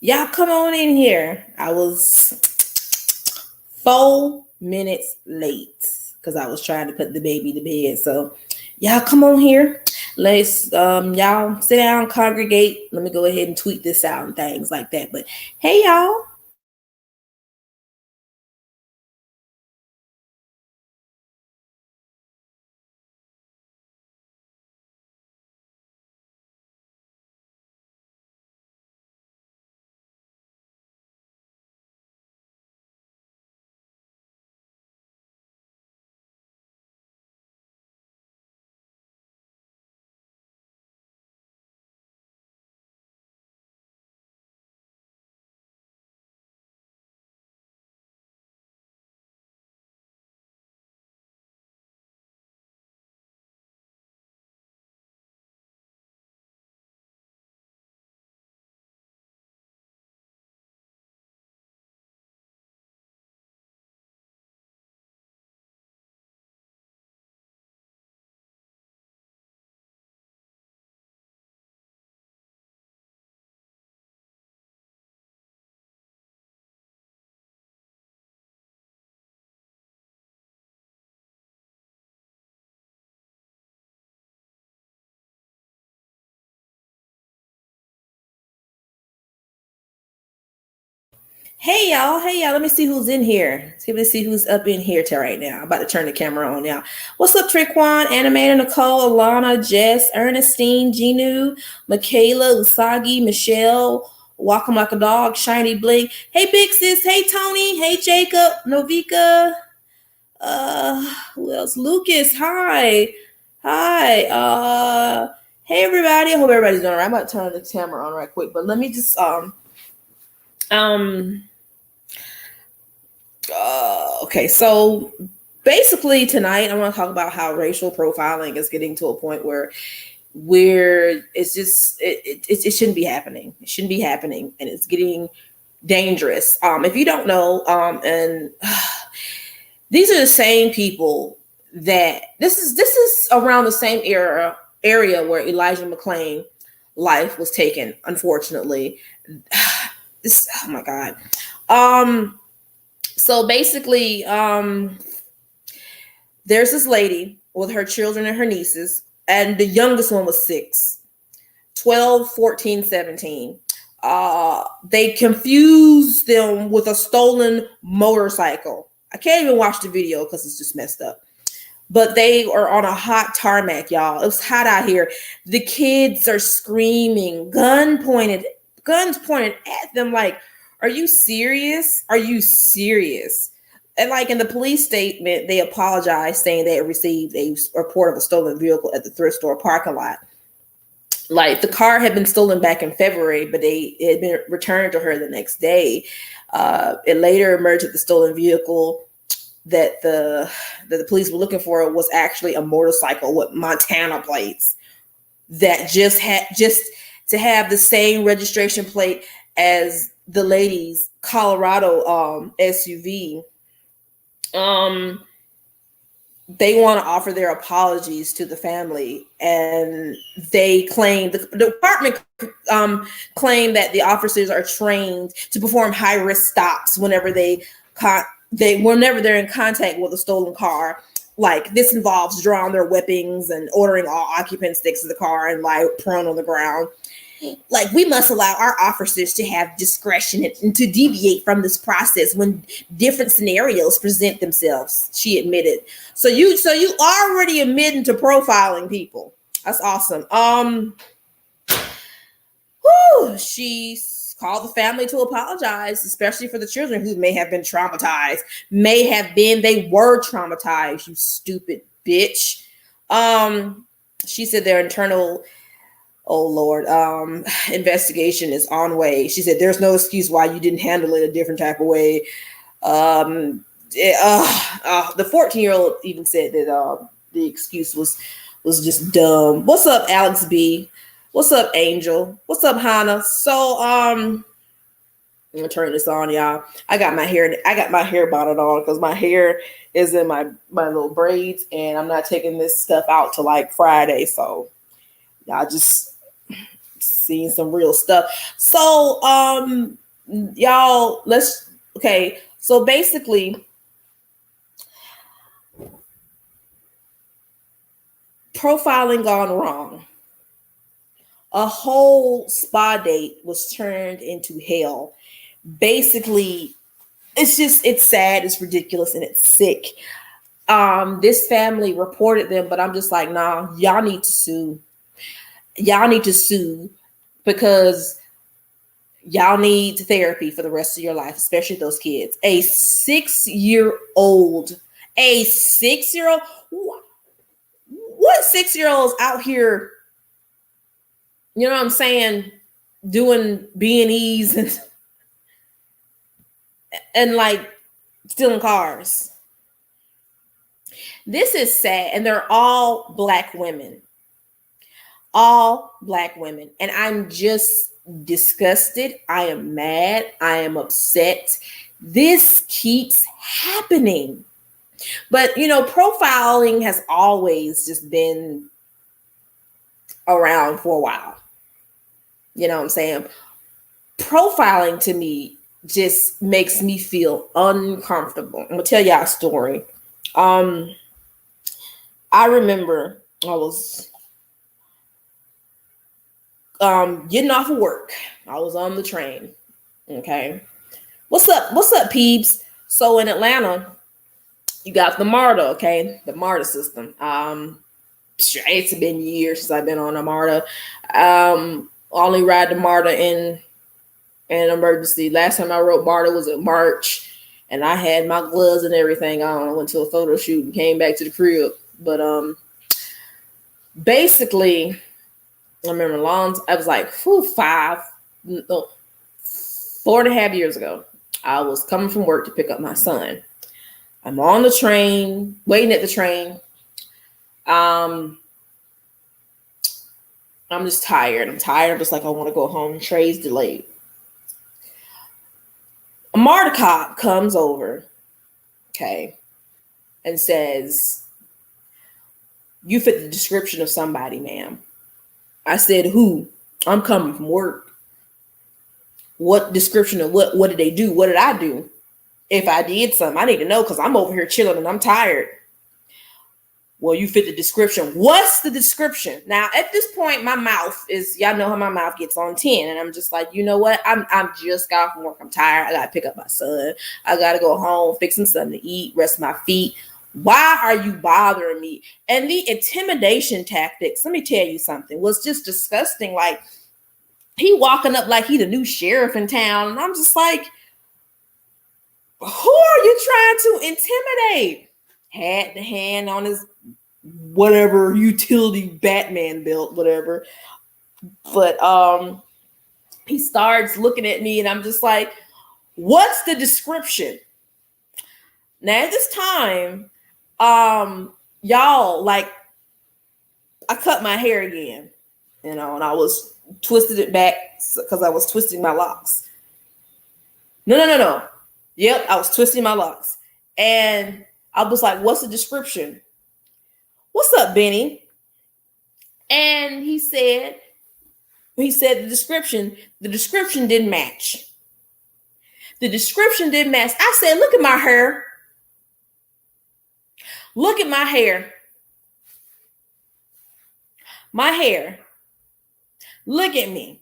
Y'all come on in here. I was 4 minutes late because I was trying to put the baby to bed. So y'all come on here. Let's y'all sit down, congregate. Let me go ahead and tweet this out and things like that. But hey y'all. Hey y'all, hey y'all. Let me see who's in here. Let's see who's up in here to right now. I'm about to turn the camera on now. What's up, Triquan, Animator, Nicole, Alana, Jess, Ernestine, Ginu, Michaela, Usagi, Michelle, Walk 'em Like a Dog, Shiny Blake. Hey Big Sis, hey Tony, hey Jacob, Novika, who else? Lucas, hi. Hi. Hey everybody. I hope everybody's doing all right. I'm about to turn the camera on right quick, but let me just okay, so basically tonight I want to talk about how racial profiling is getting to a point where it's just it shouldn't be happening. It shouldn't be happening, and it's getting dangerous. If you don't know, and these are the same people that this is around the same area where Elijah McClain life was taken, unfortunately. This, oh my God. So basically, there's this lady with her children and her nieces, and the youngest one was 6, 12, 14, 17. They confused them with a stolen motorcycle. I can't even watch the video because it's just messed up. But they are on a hot tarmac, y'all. It was hot out here. The kids are screaming, guns pointed at them like, are you serious? Are you serious? And like in the police statement, they apologized, saying they had received a report of a stolen vehicle at the thrift store parking lot. Like the car had been stolen back in February, but it had been returned to her the next day. It later emerged that the stolen vehicle that the police were looking for was actually a motorcycle with Montana plates that just to have the same registration plate as the lady's Colorado SUV. They want to offer their apologies to the family, and they claim the department claim that the officers are trained to perform high risk stops whenever whenever they're in contact with a stolen car. Like this involves drawing their weapons and ordering all occupants to exit the car and lie prone on the ground. Like we must allow our officers to have discretion and to deviate from this process when different scenarios present themselves, she admitted. So you already admitting to profiling people. That's awesome. She called the family to apologize, especially for the children who may have been traumatized. They were traumatized, you stupid bitch. She said their internal investigation is on way. She said there's no excuse why you didn't handle it a different type of way. The 14-year-old even said that the excuse was just dumb. What's up, Alex B? What's up, Angel? What's up, Hannah? So I'm gonna turn this on, y'all. I got my hair bonnet on because my hair is in my little braids, and I'm not taking this stuff out till like Friday. So y'all just seen some real stuff. So, y'all, so basically, profiling gone wrong. A whole spa date was turned into hell. Basically, it's sad, it's ridiculous, and it's sick. This family reported them, but I'm just like, nah, y'all need to sue. Y'all need to sue because y'all need therapy for the rest of your life, especially those kids. A 6-year-old, what 6-year-olds out here, you know what I'm saying, doing B&Es and like stealing cars. This is sad, and they're all Black women. All Black women. And I'm just disgusted. I am mad. I am upset. This keeps happening. But, you know, profiling has always just been around for a while. You know what I'm saying? Profiling to me just makes me feel uncomfortable. I'm going to tell y'all a story. I remember I was getting off of work. I was on the train. Okay. What's up, peeps? So in Atlanta, you got the MARTA, okay? The MARTA system. It's been years since I've been on a MARTA. Only ride the MARTA in an emergency. Last time I rode MARTA was in March, and I had my gloves and everything on. I went to a photo shoot and came back to the crib. But basically, I remember I was like 4.5 years ago. I was coming from work to pick up my son. I'm on the train, waiting at the train. I'm just tired. I'm just like, I want to go home. Trey's delayed. A MARTA cop comes over, okay, and says, "You fit the description of somebody, ma'am." I said, "Who?" "I'm coming from work." "What description of what did they do? What did I do? If I did something, I need to know because I'm over here chilling and I'm tired." "Well, you fit the description." "What's the description?" Now, at this point, my mouth is, y'all know how my mouth gets on 10. And I'm just like, you know what? I'm just got from work. I'm tired. I got to pick up my son. I got to go home, fix him something to eat, rest my feet. Why are you bothering me? And the intimidation tactics, let me tell you something, was just disgusting. Like, he walking up like he the new sheriff in town. And I'm just like, who are you trying to intimidate? Had the hand on his whatever utility Batman belt, whatever. But he starts looking at me and I'm just like, what's the description? Now at this time, y'all, like, I cut my hair again, you know, and I was twisted it back because I was twisting my locks. No. Yep, I was twisting my locks. And I was like, what's the description? "What's up, Benny?" And he said the description didn't match. The description didn't match. I said, look at my hair. Look at my hair. My hair. Look at me.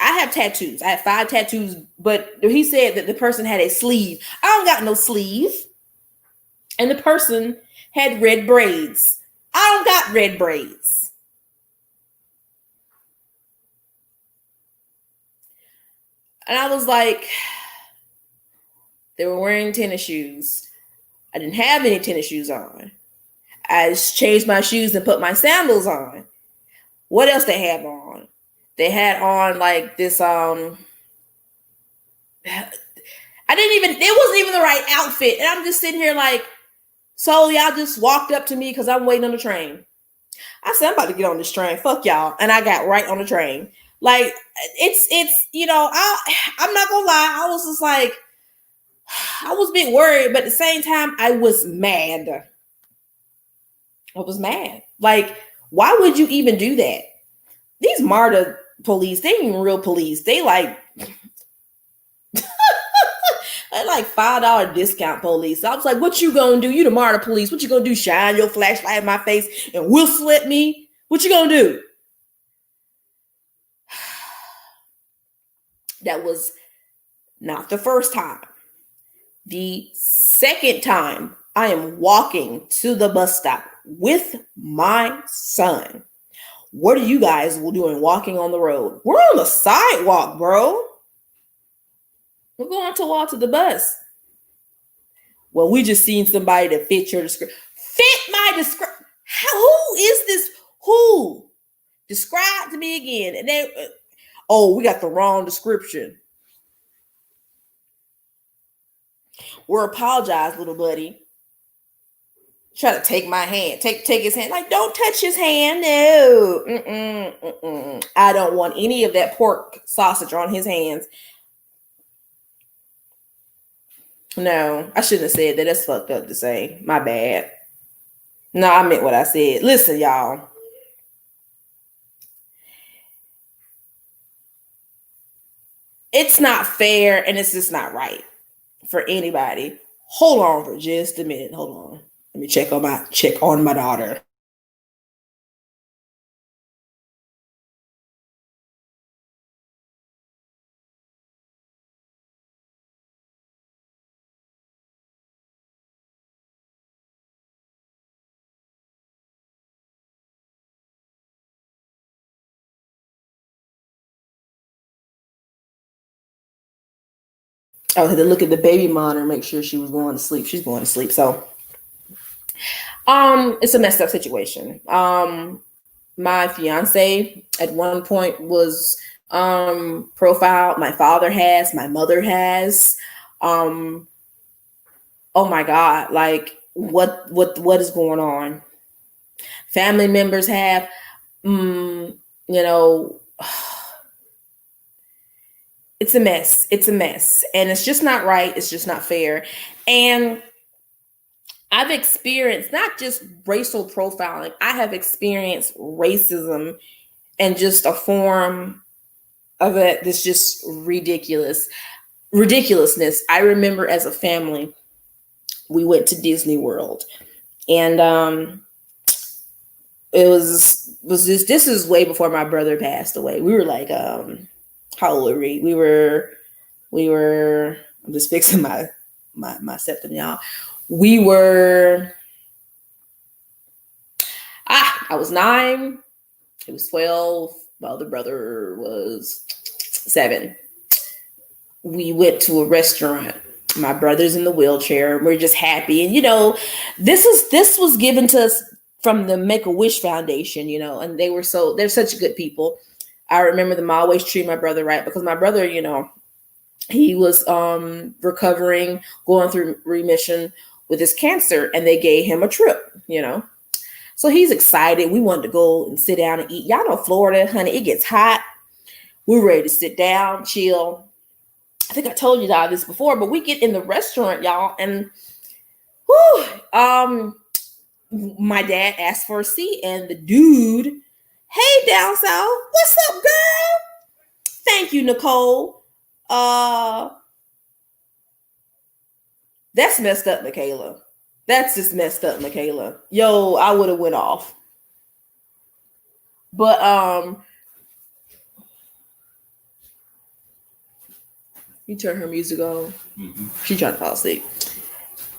I have tattoos. I have 5 tattoos, but he said that the person had a sleeve. I don't got no sleeve. And the person had red braids. I don't got red braids. And I was like, they were wearing tennis shoes. I didn't have any tennis shoes on. I just changed my shoes and put my sandals on. What else they have on? They had on like this, it wasn't even the right outfit. And I'm just sitting here like, so y'all just walked up to me because I'm waiting on the train. I said, I'm about to get on this train. Fuck y'all. And I got right on the train. Like, it's you know, I'm not gonna lie. I was just like, I was a bit worried, but at the same time, I was mad. I was mad. Like, why would you even do that? These MARTA police. They ain't even real police. They like I like $5 discount police. I was like, what you gonna do? You the MARTA police. What you gonna do? Shine your flashlight in my face and whistle at me? What you gonna do? That was not the first time. The second time, I am walking to the bus stop with my son. What are you guys doing walking on the road? We're on the sidewalk, bro. We're going to walk to the bus. Well, we just seen somebody that fit your description. Fit my description. Who is this? Who? Describe to me again. And then, oh, we got the wrong description. We're apologize, little buddy. Try to take my hand. Take his hand. Like, don't touch his hand. No. I don't want any of that pork sausage on his hands. No, I shouldn't have said that. That's fucked up to say. My bad. No, I meant what I said. Listen, y'all. It's not fair and it's just not right for anybody. Hold on for just a minute. Hold on. Let me check on my daughter. I had to look at the baby monitor, make sure she was going to sleep. She's going to sleep. So, it's a messed up situation. My fiance at one point was profiled. My father has, my mother has. Oh my God, like what is going on? Family members have, you know, it's a mess. It's a mess. And it's just not right. It's just not fair. And I've experienced not just racial profiling, I have experienced racism and just a form of it that's just ridiculousness. I remember as a family, we went to Disney World, and it was this is way before my brother passed away. We were like, how old were we? We were. I'm just fixing my septum, y'all. We were. I was 9. He was 12. My other brother was 7. We went to a restaurant. My brother's in the wheelchair. We're just happy, and this was given to us from the Make-A-Wish Foundation, and they're such good people. I remember them always treat my brother right, because my brother, he was recovering, going through remission with his cancer, and they gave him a trip, So he's excited. We wanted to go and sit down and eat. Y'all know Florida, honey, it gets hot. We're ready to sit down, chill. I think I told you all this before, but we get in the restaurant, y'all, and my dad asked for a seat, and the dude, hey, down south, what's up, girl? Thank you, Nicole. That's messed up, Michaela. That's just messed up, Michaela. Yo, I would have went off. But you turn her music on. Mm-hmm. She trying to fall asleep.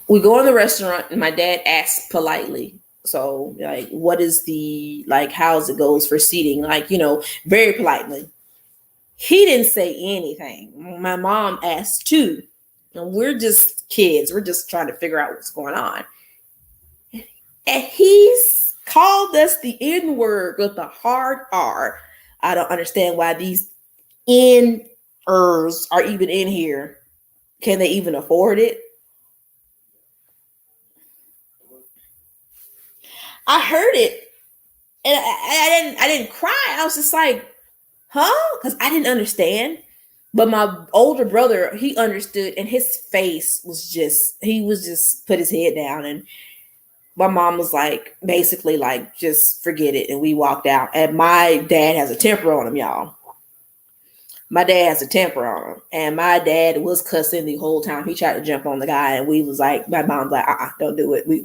We go in the restaurant, and my dad asks politely, so like, what is how's it goes for seating? Very politely. He didn't say anything. My mom asked too. And we're just kids. We're just trying to figure out what's going on. And he's called us the N-word with a hard R. I don't understand why these N-ers are even in here. Can they even afford it? I heard it, and I didn't cry. I was just like, huh? Because I didn't understand. But my older brother, he understood, and his face was just put his head down. And my mom was like, basically like, just forget it. And we walked out. And my dad has a temper on him, y'all. my dad has a temper on him, and my dad was cussing the whole time. He tried to jump on the guy, and we was like, my mom's like, don't do it. We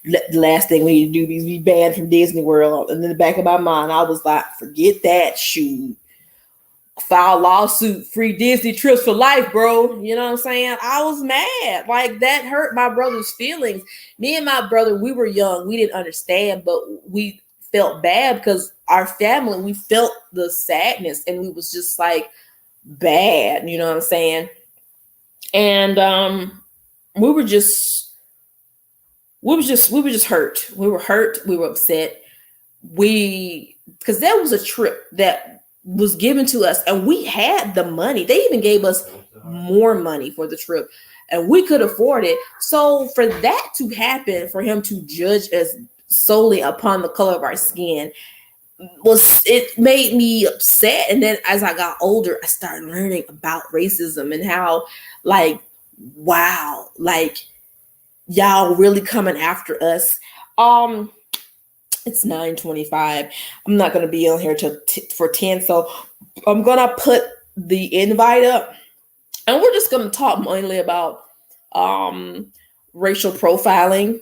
the last thing we need to do is be banned from Disney World. And in the back of my mind, I was like, forget that, shoot. File lawsuit, free Disney trips for life, bro. You know what I'm saying? I was mad. Like, that hurt my brother's feelings. Me and my brother, we were young. We didn't understand, but we felt bad because our family, we felt the sadness, and we was just like bad. You know what I'm saying? And we were just hurt. We were hurt. We were upset. Because that was a trip that was given to us, and we had the money. They even gave us more money for the trip, and we could afford it. So for that to happen, for him to judge us solely upon the color of our skin, it made me upset. And then as I got older, I started learning about racism and how, like, wow, like, y'all really coming after us. It's 9:25. I'm not going to be on here for 10. So I'm going to put the invite up, and we're just going to talk mainly about racial profiling,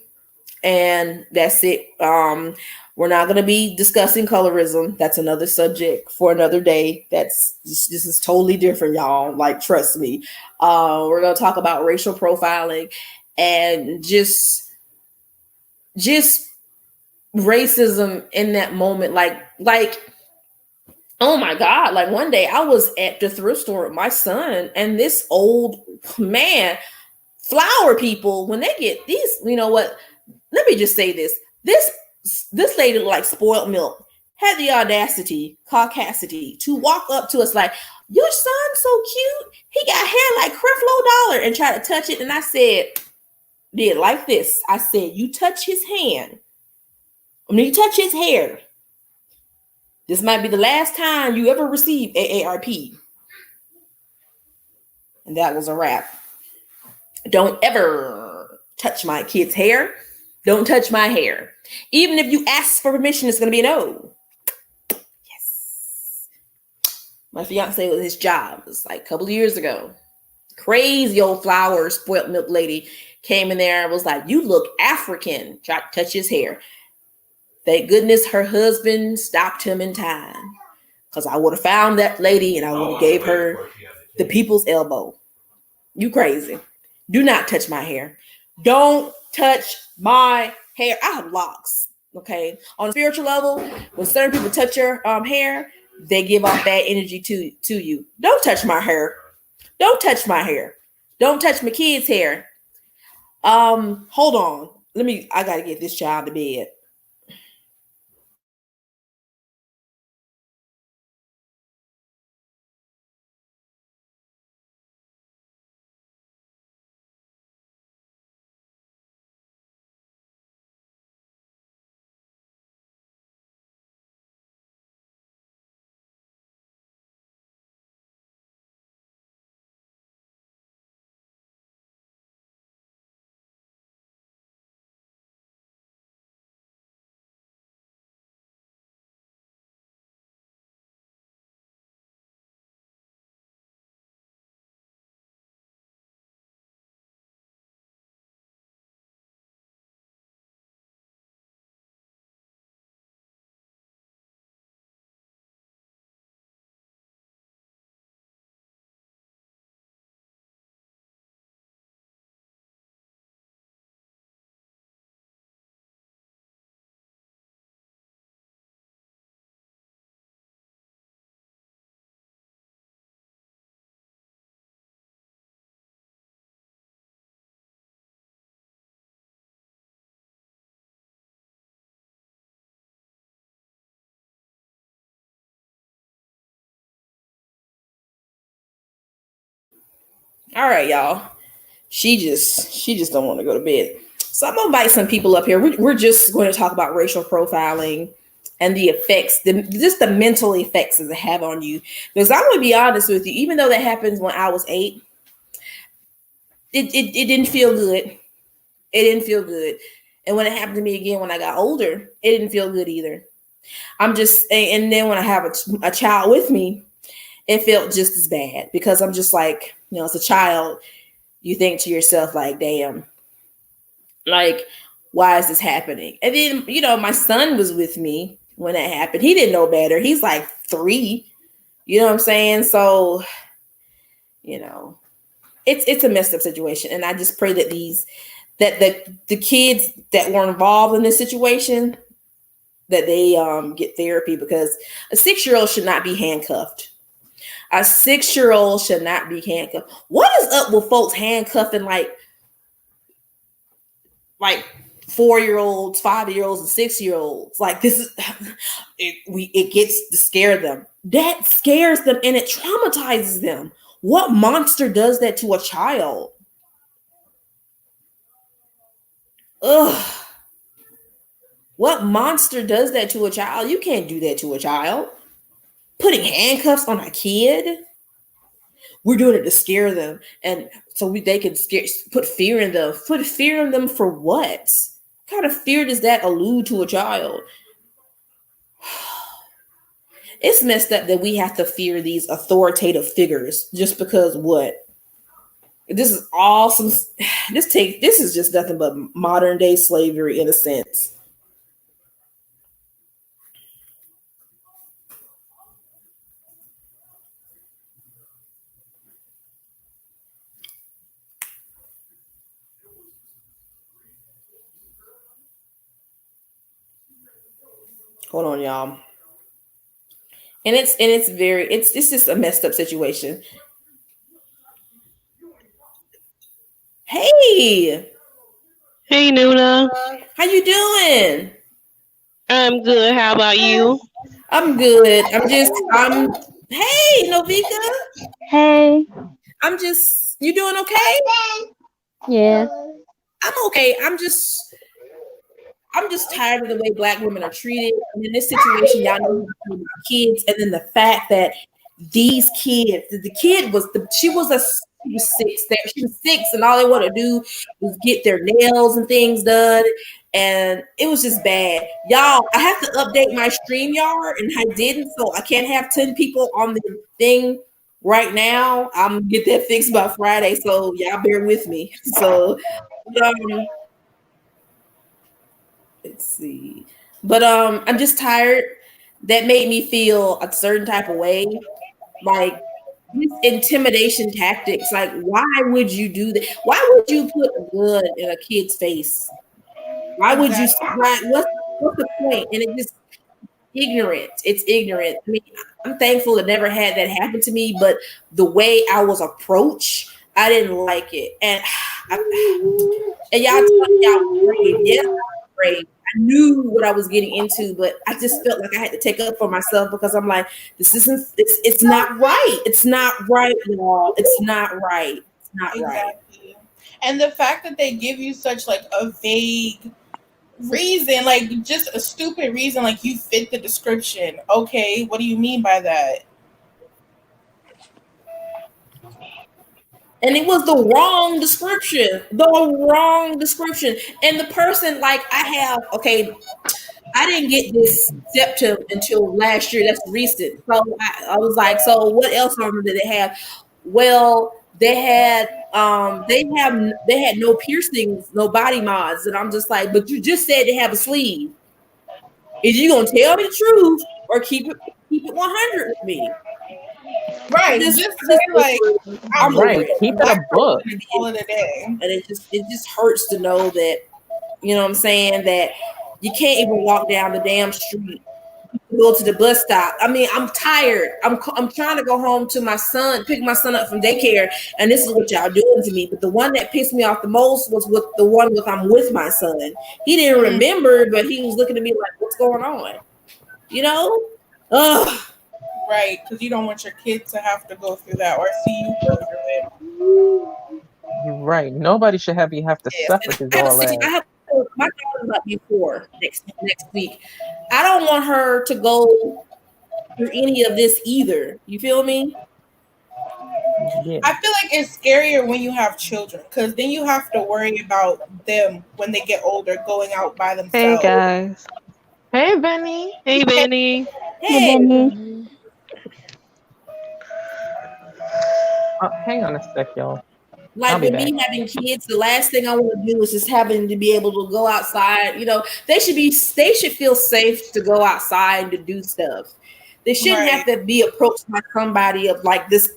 and that's it. We're not going to be discussing colorism. That's another subject for another day. This is totally different, y'all. Like, trust me. We're going to talk about racial profiling and just racism in that moment. Like, oh my God. Like, one day I was at the thrift store with my son, and this old man, flower people, when they get these, you know what? Let me just say this. This lady, like spoiled milk, had the audacity, caucasity, to walk up to us like, your son's so cute. He got hair like Creflo Dollar, and try to touch it. And I said, did like this. I said, you touch his hand. When you touch his hair, this might be the last time you ever receive AARP. And that was a wrap. Don't ever touch my kid's hair. Don't touch my hair. Even if you ask for permission, it's going to be a no. Yes. My fiance with his job, it was like a couple of years ago. Crazy old flower, spoiled milk lady came in there and was like, you look African. Tried to touch his hair. Thank goodness her husband stopped him in time, because I would have found that lady and I would have gave her the people's elbow. You crazy. Do not touch my hair. Don't touch my hair. I have locks. Okay. On a spiritual level, when certain people touch your hair, they give off bad energy to you. Don't touch my hair. Don't touch my hair. Don't touch my kids' hair. Hold on. I gotta get this child to bed. All right, y'all. She just don't want to go to bed. So I'm gonna invite some people up here. We're just going to talk about racial profiling and the effects, just the mental effects that it have on you. Because I'm gonna be honest with you, even though that happens when I was 8, it didn't feel good. It didn't feel good. And when it happened to me again when I got older, it didn't feel good either. And then when I have a child with me, it felt just as bad because I'm just like, as a child, you think to yourself like, damn, like, why is this happening? And then, my son was with me when that happened. He didn't know better. He's like 3. You know what I'm saying? So, it's a messed up situation. And I just pray that the kids that were involved in this situation, that they get therapy, because a 6-year-old should not be handcuffed. A 6-year-old should not be handcuffed. What is up with folks handcuffing like 4-year-olds, 5-year-olds, and 6-year-olds? Like, this is it gets to scare them. That scares them and it traumatizes them. What monster does that to a child? Ugh. What monster does that to a child? You can't do that to a child. Putting handcuffs on a kid. We're doing it to scare them, and so they can put fear in them. Put fear in them for what? What kind of fear does that allude to a child? It's messed up that we have to fear these authoritative figures just because what? This is awesome. This is just nothing but modern day slavery in a sense. Hold on, y'all. And it's just a messed up situation. Hey, Nuna. How you doing? I'm good. How about you? I'm good. Hey, Novika. Hey. You doing okay? Yeah. I'm okay. I'm just tired of the way Black women are treated. And in this situation, y'all know about kids, and then the fact that these kids, she was 6. She was 6, and all they want to do is get their nails and things done. And it was just bad. Y'all, I have to update my StreamYard, and I didn't, so I can't have 10 people on the thing right now. I'm gonna get that fixed by Friday, so y'all bear with me. So let's see. But I'm just tired. That made me feel a certain type of way. Like these intimidation tactics. Like, why would you do that? Why would you put a gun in a kid's face? Why would you? What's the point? And it just ignorant. It's ignorant. I mean, I'm thankful it never had that happen to me, but the way I was approached, I didn't like it. And y'all tell me I was brave. Yes, I was brave. I knew what I was getting into, but I just felt like I had to take up for myself because I'm like, it's not right. It's not right, y'all. It's not right. It's not right. And the fact that they give you such like a vague reason, like just a stupid reason, like you fit the description. Okay, what do you mean by that? And it was the wrong description. And the person, like, I didn't get this septum until last year. That's recent. So I was like, so what else on them did they have? Well, they had no piercings, no body mods. And I'm just like, but you just said they have a sleeve. Is you gonna tell me the truth or keep it 100 with me? Right. Just say like, I'm right. Keep it a book. All of the day. And it just hurts to know that, you know what I'm saying, that you can't even walk down the damn street, go to the bus stop. I mean, I'm tired. I'm trying to go home to my son, pick my son up from daycare, and this is what y'all doing to me. But the one that pissed me off the most was with the one with I'm with my son. He didn't remember, but he was looking at me like, what's going on? You know? Ugh. Right, because you don't want your kid to have to go through that or see you go through it. Right. Nobody should have to suffer through all that. My daughter's about to be 4 next week. I don't want her to go through any of this either. You feel me? Yeah. I feel like it's scarier when you have children because then you have to worry about them when they get older going out by themselves. Hey guys. Hey, Benny. Hey, Benny. Hey. Benny. Hang on a sec, y'all. I'll Like be with back. me having kids, the last thing I want to do is just having to be able to go outside. They should feel safe to go outside and to do stuff. They shouldn't have Right. to be approached by somebody of like this,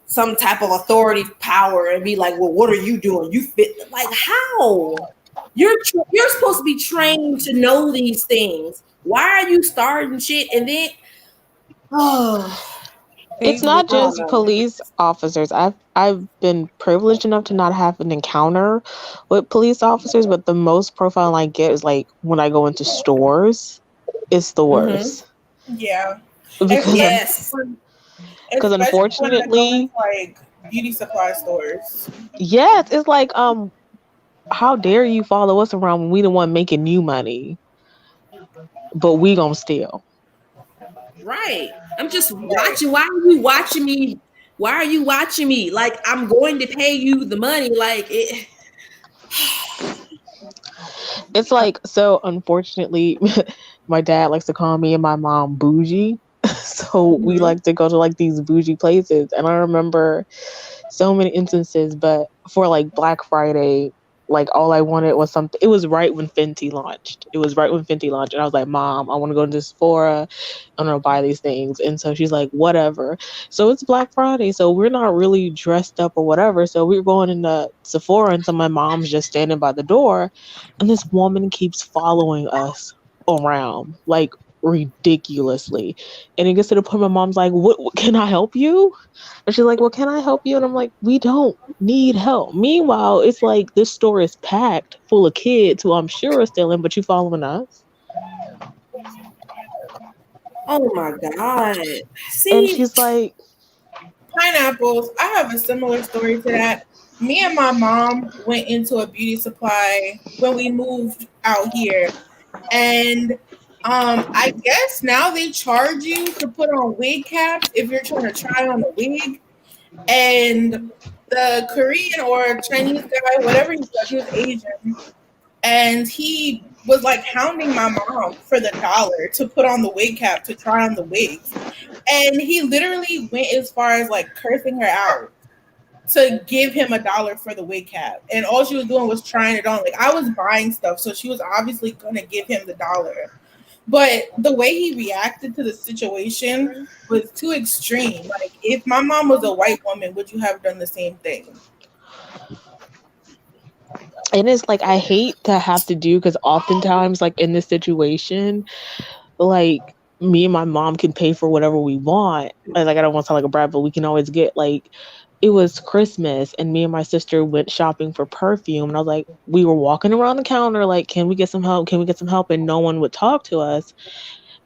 some type of authority power, and be like, "Well, what are you doing? You fit like how? You're supposed to be trained to know these things. Why are you starting shit and then oh." It's See, not I don't just know. police officers. I've been privileged enough to not have an encounter with police officers, but the most profile I get is like when I go into stores. It's the Mm-hmm. worst Yeah. because Yes. Especially when I go into unfortunately, like beauty supply stores. yes, it's like how dare you follow us around when we the one making you money, but we gonna steal. Right. I'm just Right. watching. Why are you watching me? Why are you watching me? Like I'm going to pay you the money. Like it. It's like, so unfortunately, my dad likes to call me and my mom bougie. So we Mhm. like to go to like these bougie places. And I remember so many instances, but for like Black Friday, like all I wanted was something. It was right when Fenty launched. It was right when Fenty launched. And I was like, Mom, I want to go to Sephora. I'm going to buy these things. And so she's like, whatever. So it's Black Friday. So we're not really dressed up or whatever. So we're going into Sephora. And so my mom's just standing by the door. And this woman keeps following us around like ridiculously. And it gets to the point my mom's like, what can I help you? And she's like, well, can I help you? And I'm like, we don't need help. Meanwhile, it's like this store is packed full of kids who I'm sure are stealing, but you following us. Oh my god. And See. she's like, Pineapples. I have a similar story to that. Me and my mom went into a beauty supply when we moved out here, and I guess now they charge you to put on wig caps if you're trying to try on a wig. And the Korean or Chinese guy, whatever he was Asian, and he was like hounding my mom for the dollar to put on the wig cap to try on the wigs. And he literally went as far as like cursing her out to give him $1 for the wig cap. And all she was doing was trying it on. Like I was buying stuff, so she was obviously gonna give him the dollar. But the way he reacted to the situation was too extreme. Like if my mom was a white woman, would you have done the same thing? and it's like, I hate to have to do, because oftentimes, like in this situation, like me and my mom can pay for whatever we want. And like, I don't want to sound like a brat, but we can always get like, it was Christmas and me and my sister went shopping for perfume. And I was like, we were walking around the counter, like, can we get some help? Can we get some help? And no one would talk to us.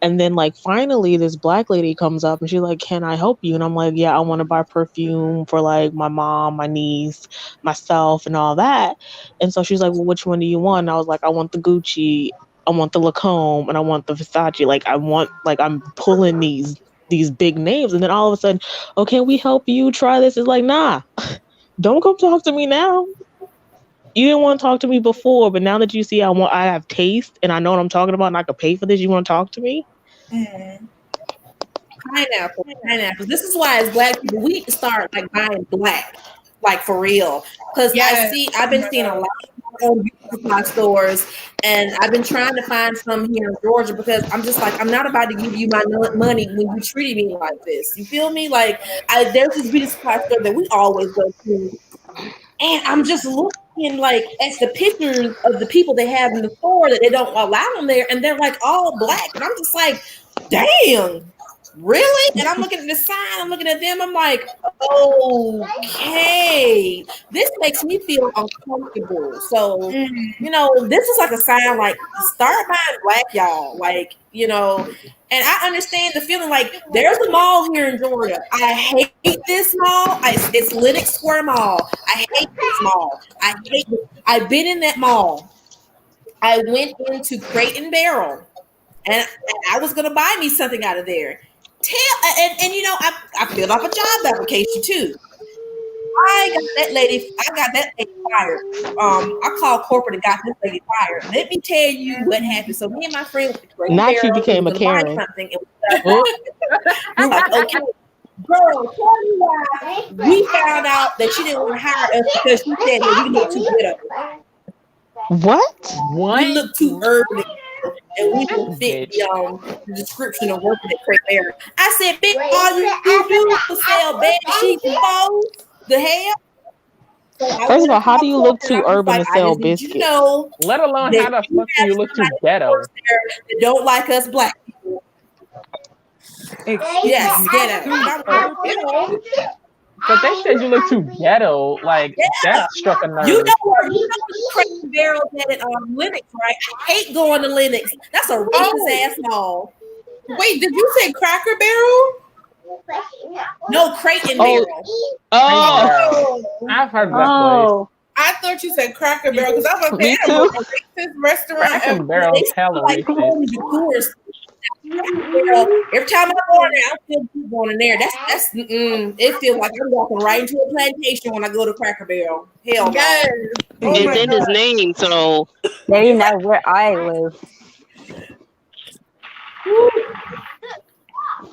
And then like finally this black lady comes up and she's like, can I help you? And I'm like, yeah, I want to buy perfume for like my mom, my niece, myself, and all that. And so she's like, well, which one do you want? And I was like, I want the Gucci, I want the Lacombe, and I want the Versace. Like I want, like I'm pulling these big names. And then all of a sudden, oh, can we help you try this? It's like, nah, don't come talk to me now. You didn't want to talk to me before, but now that you see I have taste and I know what I'm talking about and I could pay for this, you want to talk to me? Mm. Pineapple. This is why as black people we need to start like buying black, like for real. Because Yes. I've Oh been my seeing a God. lot of beauty supply stores, and I've been trying to find some here in Georgia because I'm just like I'm not about to give you my money when you treated me like this. You feel me? Like there's this beauty supply store that we always go to, and I'm just looking like at the pictures of the people they have in the store that they don't allow them there, and they're like all black, and I'm just like, damn. Really? And I'm looking at the sign, I'm looking at them, I'm like, okay, this makes me feel uncomfortable. So, Mm. this is like a sign, like, start buying black, y'all. Like, and I understand the feeling like there's a mall here in Georgia. I hate this mall. It's Lenox Square Mall. I hate this mall. I've been in that mall. I went into Crate and Barrel, and I was gonna buy me something out of there. I filled out a job application too. I got that lady fired. I called corporate and got this lady fired. Let me tell you what happened. So me and my friend went to Great Not you Barrel. We were became a gonna buy Karen. something. And Oh, we're like, okay. Girl, tell me why we found out that she didn't want to hire us because she said that we look too ghetto. What? We What? look too urban and we This don't fit bitch. the description of working at Craig Barrel. I said, bitch, all you do is sell bed sheets and clothes. The hell? So I First of went all, and how do talked you to her, look and too I was urban like, to I sell just need you to biscuits? know Let alone that how the you fuck do have you look too somebody that ghetto? works there that don't like us black people. Excuse Yes, me. ghetto. And I'm like, ghetto? But they said you look too ghetto. Like that struck a You nerve. know where Craig Barrel at Linux, right? I hate going to Linux. That's a racist ass mall. Wait, did you say Cracker Barrel? No, Crate and Oh, Barrel. oh, Barrel. I've heard of that place. Oh, I thought you said Cracker Barrel because I was me like, too. a racist restaurant Cracker ever. Barrel's They hella like racist. home decor. Barrel. Every time I go in there, I feel keep going in there. That's it feels like I'm walking right into a plantation when I go to Cracker Barrel. Hell no. Yes. Oh It's my in his God. name, so maybe not where I live.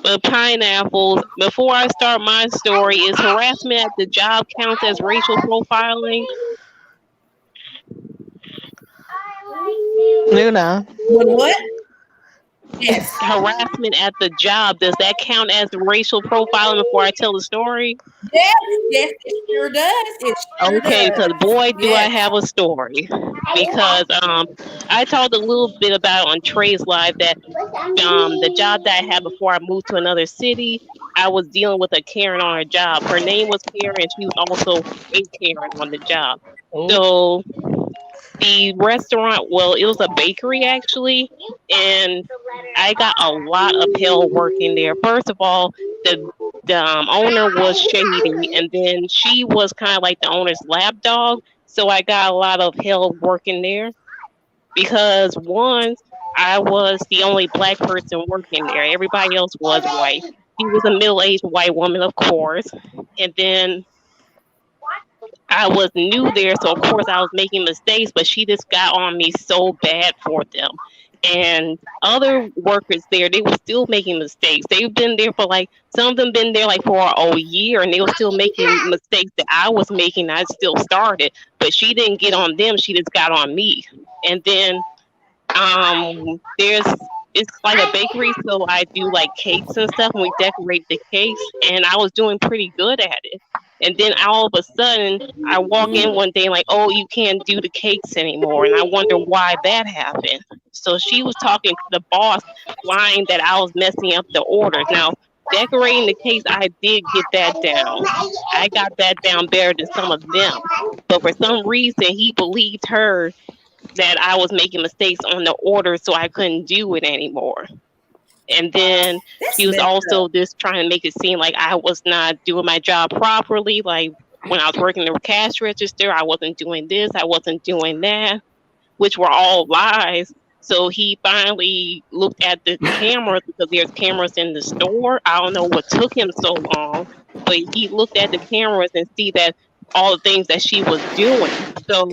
but pineapples. Before I start my story, is harassment at the job counts as racial profiling? Luna. When what? Yes. Harassment at the job, does that count as racial profiling before I tell the story? Yes, yes, it sure does. It sure Okay, does. because boy, do I Yes. have a story. Because I talked a little bit about on Trey's Live that the job that I had before I moved to another city, I was dealing with a Karen on her job. Her name was Karen, and she was also a Karen on the job. Oh, So the restaurant, well, it was a bakery actually, and I got a lot of hell working there. First of all, the owner was shady, and then she was kind of like the owner's lapdog. So I got a lot of hell working there because one, I was the only black person working there. Everybody else was white. She was a middle-aged white woman, of course, and then I was new there, so of course I was making mistakes, but she just got on me so bad for them. And other workers there, they were still making mistakes. They've been there for like, some of them been there like for a year, and they were still making mistakes that I was making. I still started, but she didn't get on them. She just got on me. And then there's it's like a bakery, so I do like cakes and stuff, and we decorate the cakes, and I was doing pretty good at it. And then all of a sudden I walk in one day like, oh, you can't do the cakes anymore, and I wonder why that happened. So she was talking to the boss, lying that I was messing up the orders. Now decorating the cakes, I did get that down. I got that down better than some of them, but for some reason he believed her that I was making mistakes on the order, so I couldn't do it anymore. And then That's he was messed also up. just trying to make it seem like I was not doing my job properly. Like when I was working the cash register, I wasn't doing this, I wasn't doing that, which were all lies. So he finally looked at the cameras because there's cameras in the store. I don't know what took him so long, but he looked at the cameras and see that all the things that she was doing. So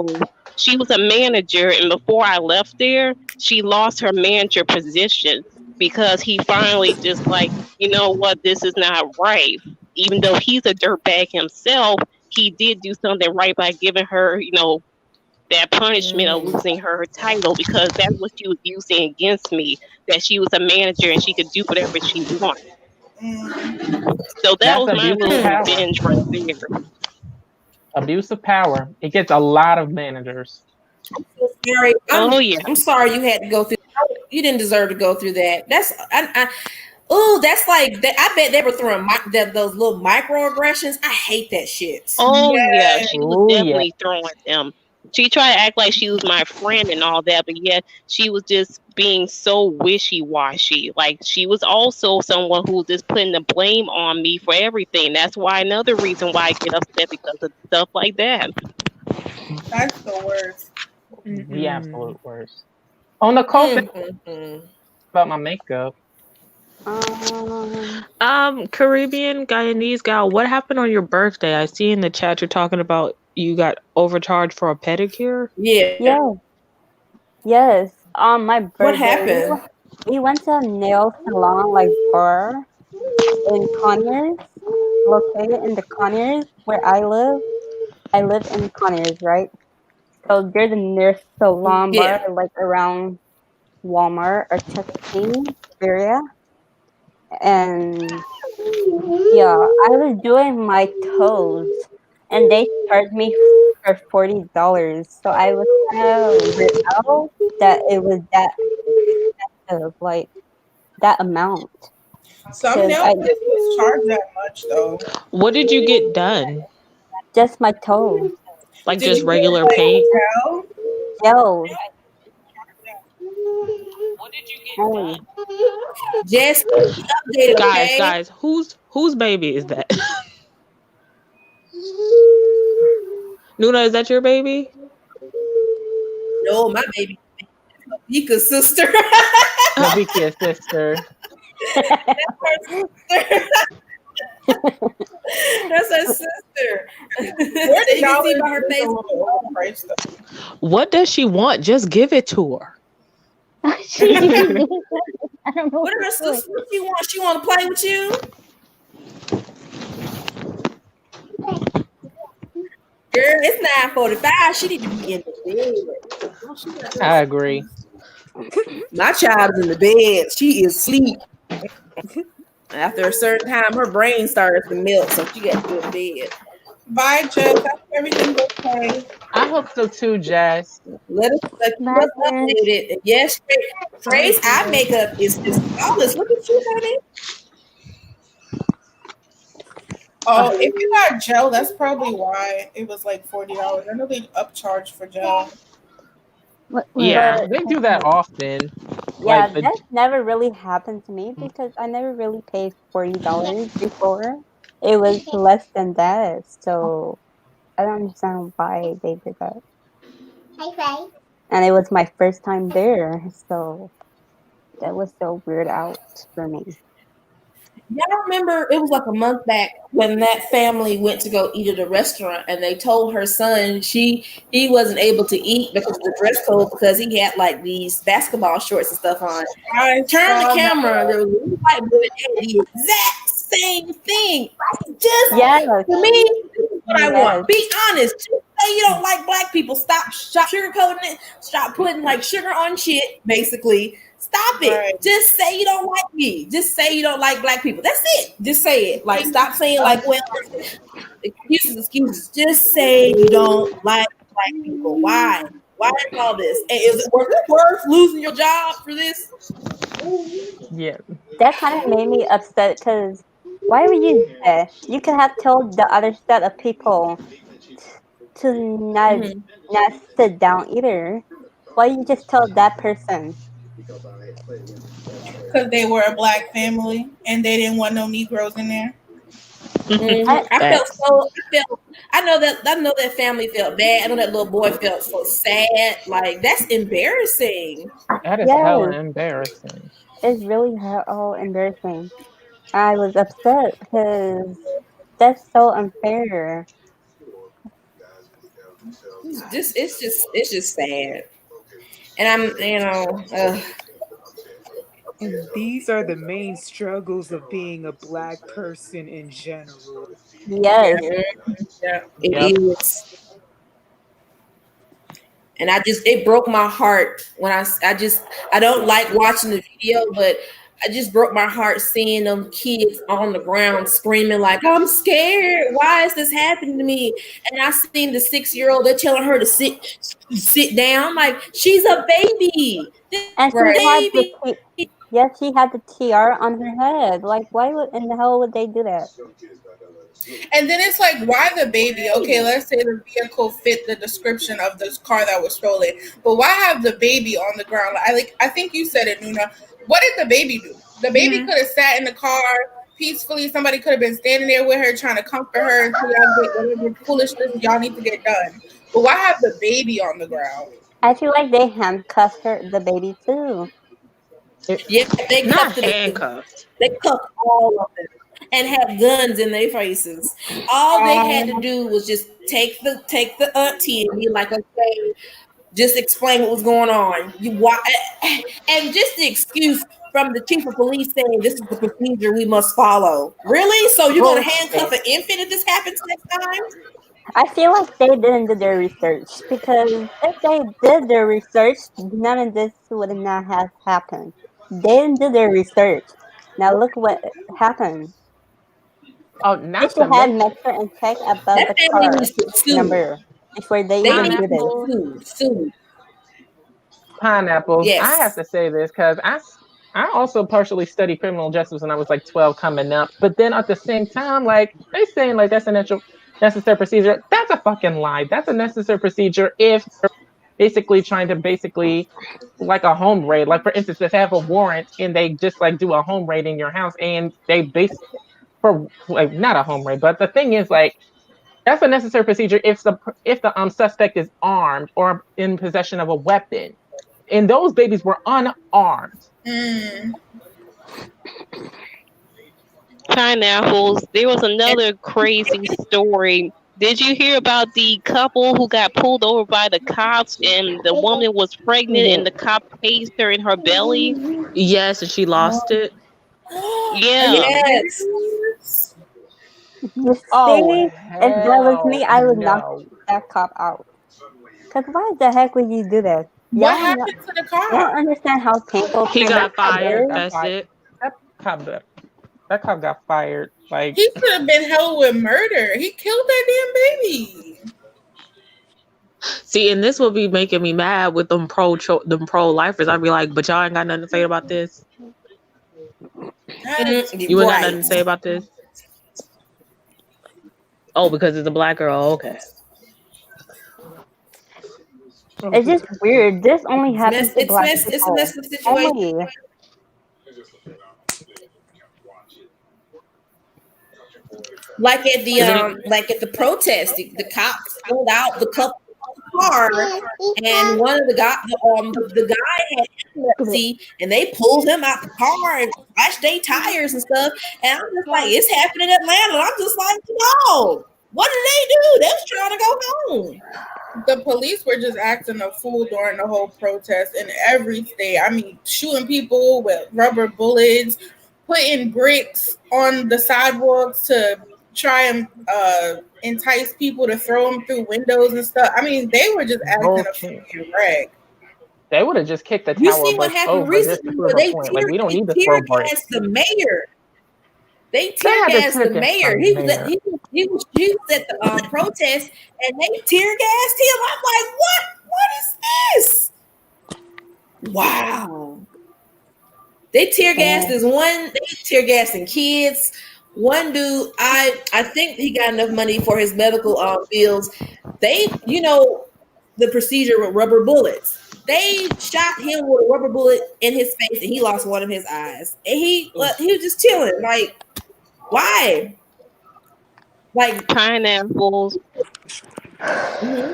she was a manager, and before I left there, she lost her manager position because he finally just like, you know what, this is not right. Even though he's a dirtbag himself, he did do something right by giving her, that punishment of Mm. losing her title because that's what she was using against me, that she was a manager and she could do whatever she wanted. So that that's was my abuse of little power. binge right there. Abuse of power. It gets a lot of managers. Sorry, Oh yeah. I'm sorry you had to go through. You didn't deserve to go through that. That's like that. I bet they were throwing those little microaggressions. I hate that shit. Oh yeah, Yeah. she was Oh yeah. definitely throwing them. She tried to act like she was my friend and all that, but yet she was just being so wishy-washy. Like she was also someone who was just putting the blame on me for everything. That's why another reason why I get upset because of stuff like that. That's the worst. The absolute worst. Oh, Nicole said about my makeup. Caribbean Guyanese gal, what happened on your birthday? I see in the chat you're talking about you got overcharged for a pedicure. Yeah. Yes. On my birthday, What happened? we went to a nail salon like bar, in Conyers, located in the Conyers where I live. I live in Conyers, right? So there's a nurse salon bar Yeah. like around Walmart or Chuck E. Cheese area, and yeah, I was doing my toes, and they charged me for $40. So I was kind of weirded out that it was that expensive, like that amount. Some Cause nail I places charge that much though. What did you get done? just my toe Like Did just you get regular like paint? gel? gels only. Just update, Guys, okay? guys, whose baby is that? Nuna, is that your baby? No, my baby. Mika's sister. Navikia's sister. That's her sister. So you can see $40 by her is a face. little overpriced though. What does she want? Just give it to her. I don't know What what her to do. sister? What she want? She want to play with you? Girl, it's 9:45. She need to be in the bed. I agree. My child's in the bed. She is asleep. After a certain time, her brain starts to melt, so she got to go to bed. Bye, Jess. I hope everything's okay. I hope so too, Jess. Let us keep Bye, us Jess. updated. Yes, Trace, eye makeup is flawless. Look at you, honey. Oh, if you got gel, that's probably why it was like $40. I know they upcharge for gel. Yeah. They do that often. Yeah, Like the that never really happened to me because I never really paid $40 before. It was less than that, so I don't understand why they did that. And it was my first time there, so that was so weird out for me. Y'all remember it was like a month back when that family went to go eat at a restaurant and they told her son he wasn't able to eat because of the dress code because he had like these basketball shorts and stuff on. I Turn the saw camera, that. there was a little white boy that had the exact same thing. Just Yes, for me, this is what I yes. want. Be honest. Just say you don't like black people. Stop sugarcoating it. Stop putting like sugar on shit, basically. Stop it. Right. Just say you don't like me. Just say you don't like black people. That's it. Just say it. Like, stop saying like, well, excuses. Just say you don't like black people. Why? Why is all this? And is it worth losing your job for this? yeah. That kind of made me upset because why would you do that? You could have told the other set of people to not sit down either. Why you just tell that person? Because they were a black family and they didn't want no Negroes in there. I know that family felt bad. I know that little boy felt so sad. Like, that's embarrassing. That is hella embarrassing. It's really embarrassing. I was upset because that's so unfair. It's just sad. And I'm, And these are the main struggles of being a black person in general. Yes. yeah, Yep. it is. And it broke my heart when I don't like watching the video, but I just broke my heart seeing them kids on the ground screaming like, I'm scared. Why is this happening to me? And I seen the 6-year-old, they're telling her to sit down. Like, she's a baby. And she Right. had she had the tiara on her head. Like, why in the hell would they do that? And then it's like, why the baby? Okay, let's say the vehicle fit the description of this car that was stolen, but why have the baby on the ground? I think you said it, Nuna. What did the baby do? The baby could have sat in the car peacefully. Somebody could have been standing there with her, trying to comfort her until y'all get whatever foolishness y'all need to get done. But why have the baby on the ground? I feel like they handcuffed the baby too. Yeah, they Not cuffed handcuffed. They cuffed all of them and had guns in their faces. All they had to do was just take the auntie and be like, okay, just explain what was going on. And just the excuse, from the chief of police saying this is the procedure we must follow. Really? So you're going to handcuff an infant if this happens next time? I feel like they didn't do their research, because if they did their research, none of this would not have happened. They didn't do their research. Now look what happened. Oh, They not should to have mention make sure and check about That the family car needs to sue. number before they They even need do this. to sue. pineapples. Yes. I have to say this because I also partially studied criminal justice when I was like 12 coming up. But then at the same time, like they saying like that's a necessary procedure. That's a fucking lie. That's a necessary procedure if you're basically trying to like a home raid. Like for instance, if they have a warrant and they just like do a home raid in your house and they for like not a home raid, but the thing is like that's a necessary procedure if the suspect is armed or in possession of a weapon. And those babies were unarmed. Pineapples. There was another crazy story. Did you hear about the couple who got pulled over by the cops and the woman was pregnant and the cop tased her in her belly? Yes, and she lost it. Yeah. Yes. You see, Oh, if that was me, I would knock no. that cop out. Cause why the heck would you do that? What Y'all happened to the car? don't understand how painful He got fired. That's it. That cop got fired. Like He could have been held with murder. He killed that damn baby. See, and this will be making me mad with them pro-lifers. I'd be like, but y'all ain't got nothing to say about this. You ain't got nothing to say about this. Oh, because it's a black girl. Okay. It's just weird. This only happens to black people. It's a messy situation. Only. Like at the protest, the cops pulled out the couple car, and one of the guy had epilepsy, and they pulled him out the car and slashed their tires and stuff. And I'm just like, it's happening in Atlanta. And I'm just like, no, what did they do? They was trying to go home. The police were just acting a fool during the whole protest in every state. I mean, shooting people with rubber bullets, putting bricks on the sidewalks to try and entice people to throw them through windows and stuff. I mean, they were just acting a fucking wreck. They would have just kicked the tower. You see what happened recently? Where they we don't need to tear throw bricks. gassed the mayor. They tear gassed the mayor. He was at the protest, and they tear gassed him. I'm like, what is this? Wow. They tear gassed they tear gassing kids. One dude, I think he got enough money for his medical bills. They, the procedure with rubber bullets. They shot him with a rubber bullet in his face, and he lost one of his eyes. And he was just chilling. Like, why? Like Pineapples. Mm-hmm.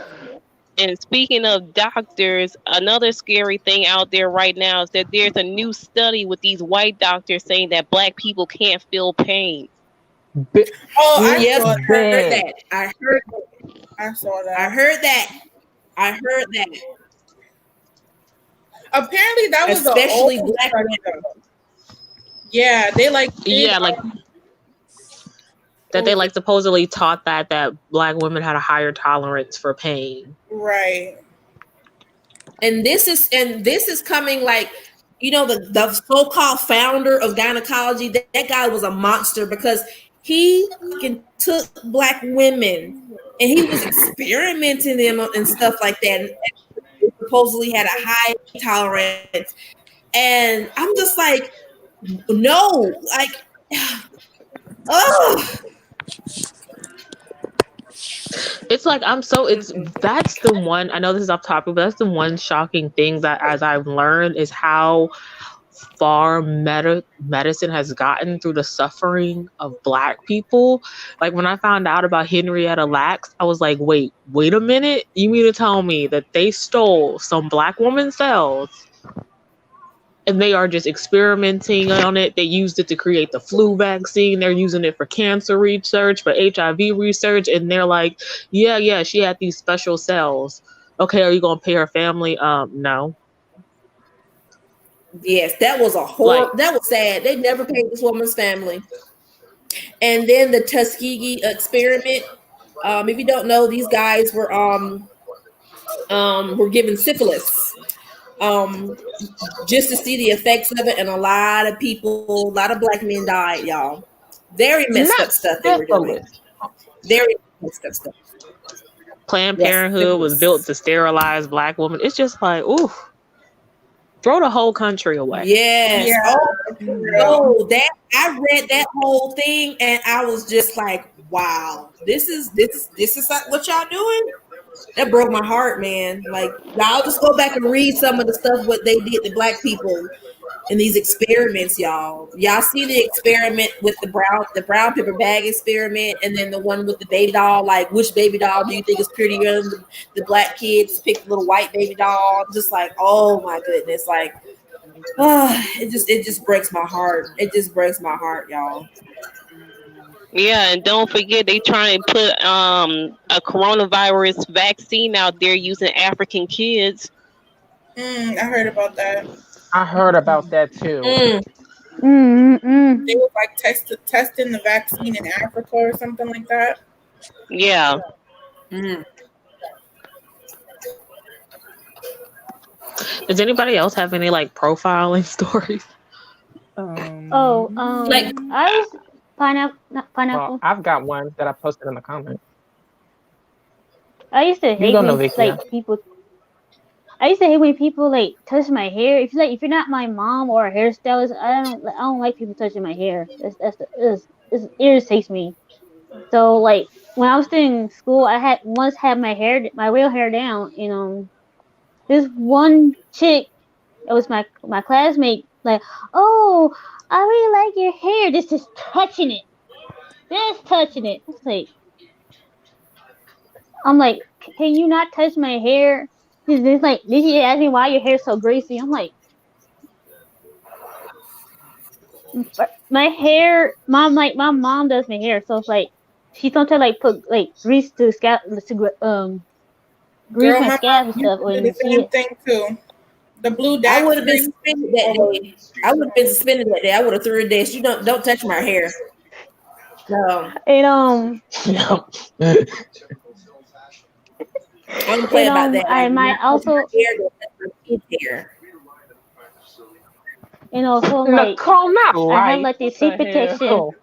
And speaking of doctors, another scary thing out there right now is that there's a new study with these white doctors saying that black people can't feel pain. I heard that. I saw that. I heard that. Apparently, that was especially black women. Yeah, they like that they supposedly taught that black women had a higher tolerance for pain. Right. And this is coming like, the so-called founder of gynecology, that guy was a monster because he took black women and he was experimenting them and stuff like that. And supposedly had a high tolerance. And I'm just like, no, like, oh. It's like that's the one, I know this is off topic, but that's the one shocking thing that as I've learned is how far medicine has gotten through the suffering of black people. Like when I found out about Henrietta Lacks, I was like, wait a minute, you mean to tell me that they stole some black woman's cells and they are just experimenting on it? They used it to create the flu vaccine. They're using it for cancer research, for HIV research. And they're like, yeah, she had these special cells. Okay, are you going to pay her family? No. Yes, that was a Like, that was sad. They never paid this woman's family. And then the Tuskegee experiment. If you don't know, these guys were given syphilis. Um, just to see the effects of it, and a lot of people, a lot of black men died, y'all. Very messed up Not stuff they were doing. syphilis. Very messed up stuff. Planned Yes, Parenthood was built syphilis. to sterilize black women. It's just like, ooh, throw the whole country away. Yes. Yeah, Oh, for Mm. real. oh, that I read that whole thing, and I was just like, wow, this is like what y'all doing. That broke my heart, man. Like, y'all just go back and read some of the stuff what they did to black people in these experiments, y'all. Y'all see the experiment with the brown paper bag experiment, and then the one with the baby doll. Like, which baby doll do you think is prettier? The black kids picked the little white baby doll. Just like, oh my goodness, like, it just breaks my heart. It just breaks my heart, y'all. Yeah, and don't forget they try and put a coronavirus vaccine out there using African kids. I heard about that. I heard about that too. Mm. Mm-mm. They was like testing the vaccine in Africa or something like that. Yeah. Mm. Does anybody else have any like profiling stories? Oh, Like, I was pineapple, not Well, pineapple. I've got one that I posted in the comments. I used to You hate go, when Novicia. like people. I used to hate when people like touch my hair. If you're not my mom or a hairstylist, I don't like people touching my hair. It irritates me. So like when I was still in school, I had once had my real hair down, and this one chick, it was my classmate, like, oh, I really like your hair. Just touching it. I'm like, can you not touch my hair? Did she ask me why your hair's so greasy? I'm like, my hair, mom, like my mom does my hair, so it's like she sometimes like put like grease to scalp grease Girl, my my scalp and mom used stuff. to do the When same she thing too. The blue I dax would have been grease. suspended that Oh, day. I would have been suspended that day. I would have threw a dish. You don't touch my hair. No, and No. I don't play about that. Like, I do might not touch my also, hair. Don't touch my kid's hair. so like Nicole, not I have light. like What this heat the protection. hell?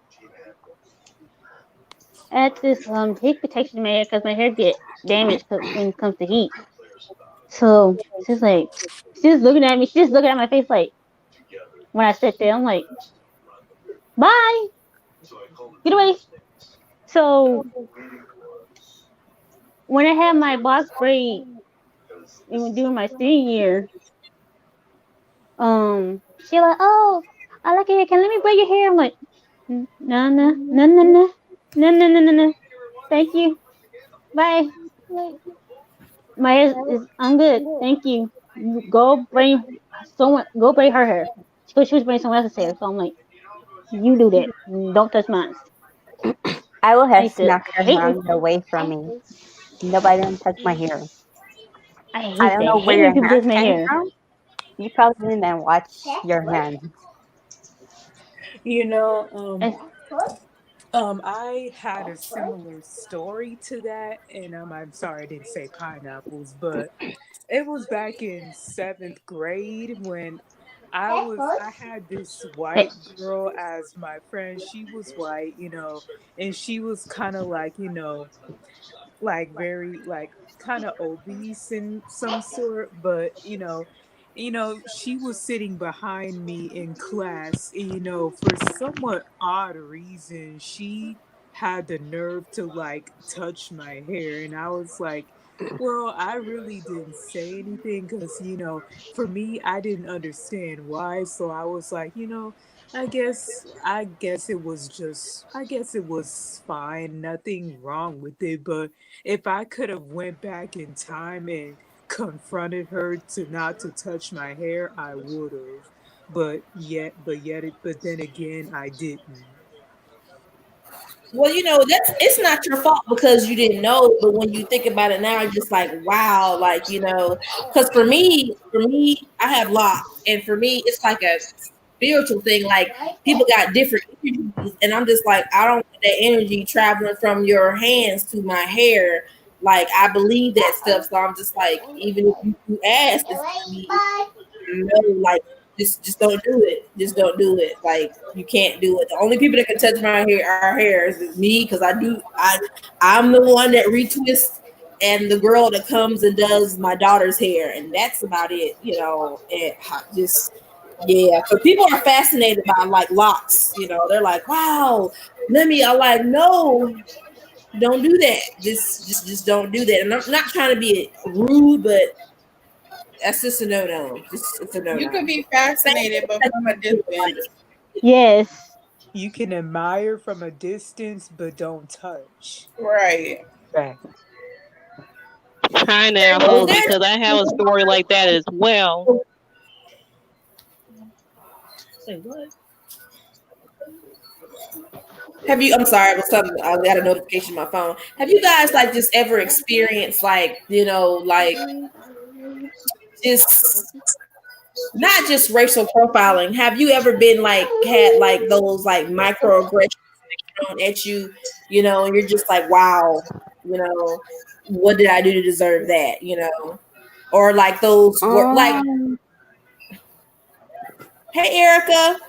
I had this heat protection in my hair because my hair get damaged when it comes to heat. So she's looking at me. She's looking at my face like when I sit there. I'm like, bye, get away. So when I had my box braid during my senior year, she like, oh, I like your hair. Can let me braid your hair? I'm like, no, no, no, no, no, no, no, no, no, no. Thank you. Bye. Like, my hair is, I'm good. Thank you. Go braid Go braid her hair. She was braiding someone else's hair. So I'm like, you do that. Don't touch mine. I will I have used to smacked your hate when hand away from me. Nobody don't touch my hair. I don't know where hate when your people touch hands my came hair. from. You probably didn't even watch your hands. You know, And, I had a similar story to that, and I'm sorry I didn't say pineapples, but it was back in seventh grade when I had this white girl as my friend. She was white, and she was kind of like, like very like kind of obese in some sort, but she was sitting behind me in class, and for somewhat odd reason she had the nerve to like touch my hair, and I was like, well, I really didn't say anything because for me I didn't understand why, so I was like, I guess it was fine, nothing wrong with it. But if I could have went back in time and confronted her to not to touch my hair, I would have. But then again, I didn't. Well, it's not your fault because you didn't know, but when you think about it now, you're just like, wow, like, because for me, I have locks, and for me, it's like a spiritual thing. Like people got different energies, and I'm just like, I don't want that energy traveling from your hands to my hair. Like I believe that stuff, so I'm just like, even if you ask, it's gonna be no, like just don't do it. Just don't do it. Like you can't do it. The only people that can touch my hair, our hairs, is me because I'm the one that retwists and the girl that comes and does my daughter's hair, and that's about it. And just yeah. So people are fascinated by like locks. They're like, wow, let me. I like no. Don't do that. Just don't do that. And I'm not trying to be rude, but that's just a no. It's a no. You could be fascinated, but from a distance. Yes. You can admire from a distance, but don't touch. Right. Pineapples, because I have a story like that as well. Say what? I'm sorry, I got a notification on my phone. Have you guys like just ever experienced like, like just not just racial profiling? Have you ever been like had like those like microaggressions thrown at you, and you're just like, wow, what did I do to deserve that? Or like those like, hey Erica.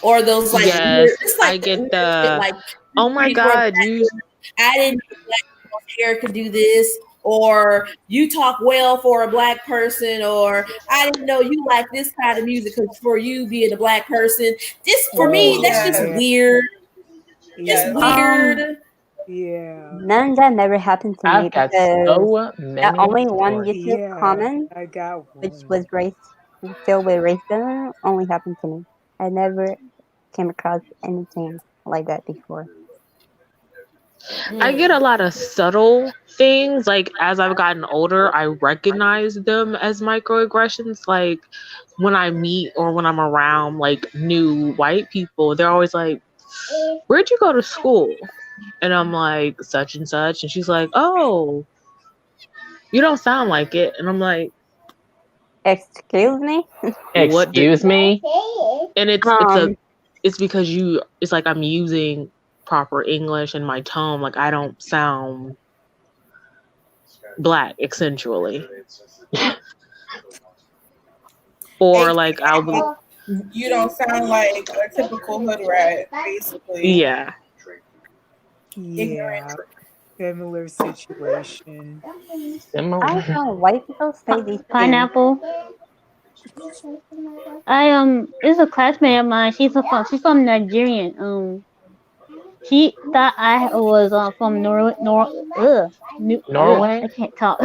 Or those like yes, it's like I get the like, oh my god, I didn't know black hair could do this, or you talk well for a black person, or I didn't know you like this kind of music because for you being a black person, for me that's just weird. It's weird. Yeah. None of that never happened to me I've got so many the only one stories. YouTube comment, I got one. which was filled with racism, only happened to me. I never came across anything like that before. I get a lot of subtle things. Like as I've gotten older, I recognize them as microaggressions. Like when I meet or when I'm around like new white people, they're always like, "Where'd you go to school?" And I'm like, "Such and such," and she's like, "Oh, you don't sound like it," and I'm like, Excuse me? Excuse me? And it's because it's like I'm using proper English in my tone. Like I don't sound black accentually. Or like you don't sound like a typical hood rat, basically. Yeah. Yeah. Similar situation. I know white people say these Pineapple. This is a classmate of mine. She's from Nigerian. She thought I was from Norway. I can't talk.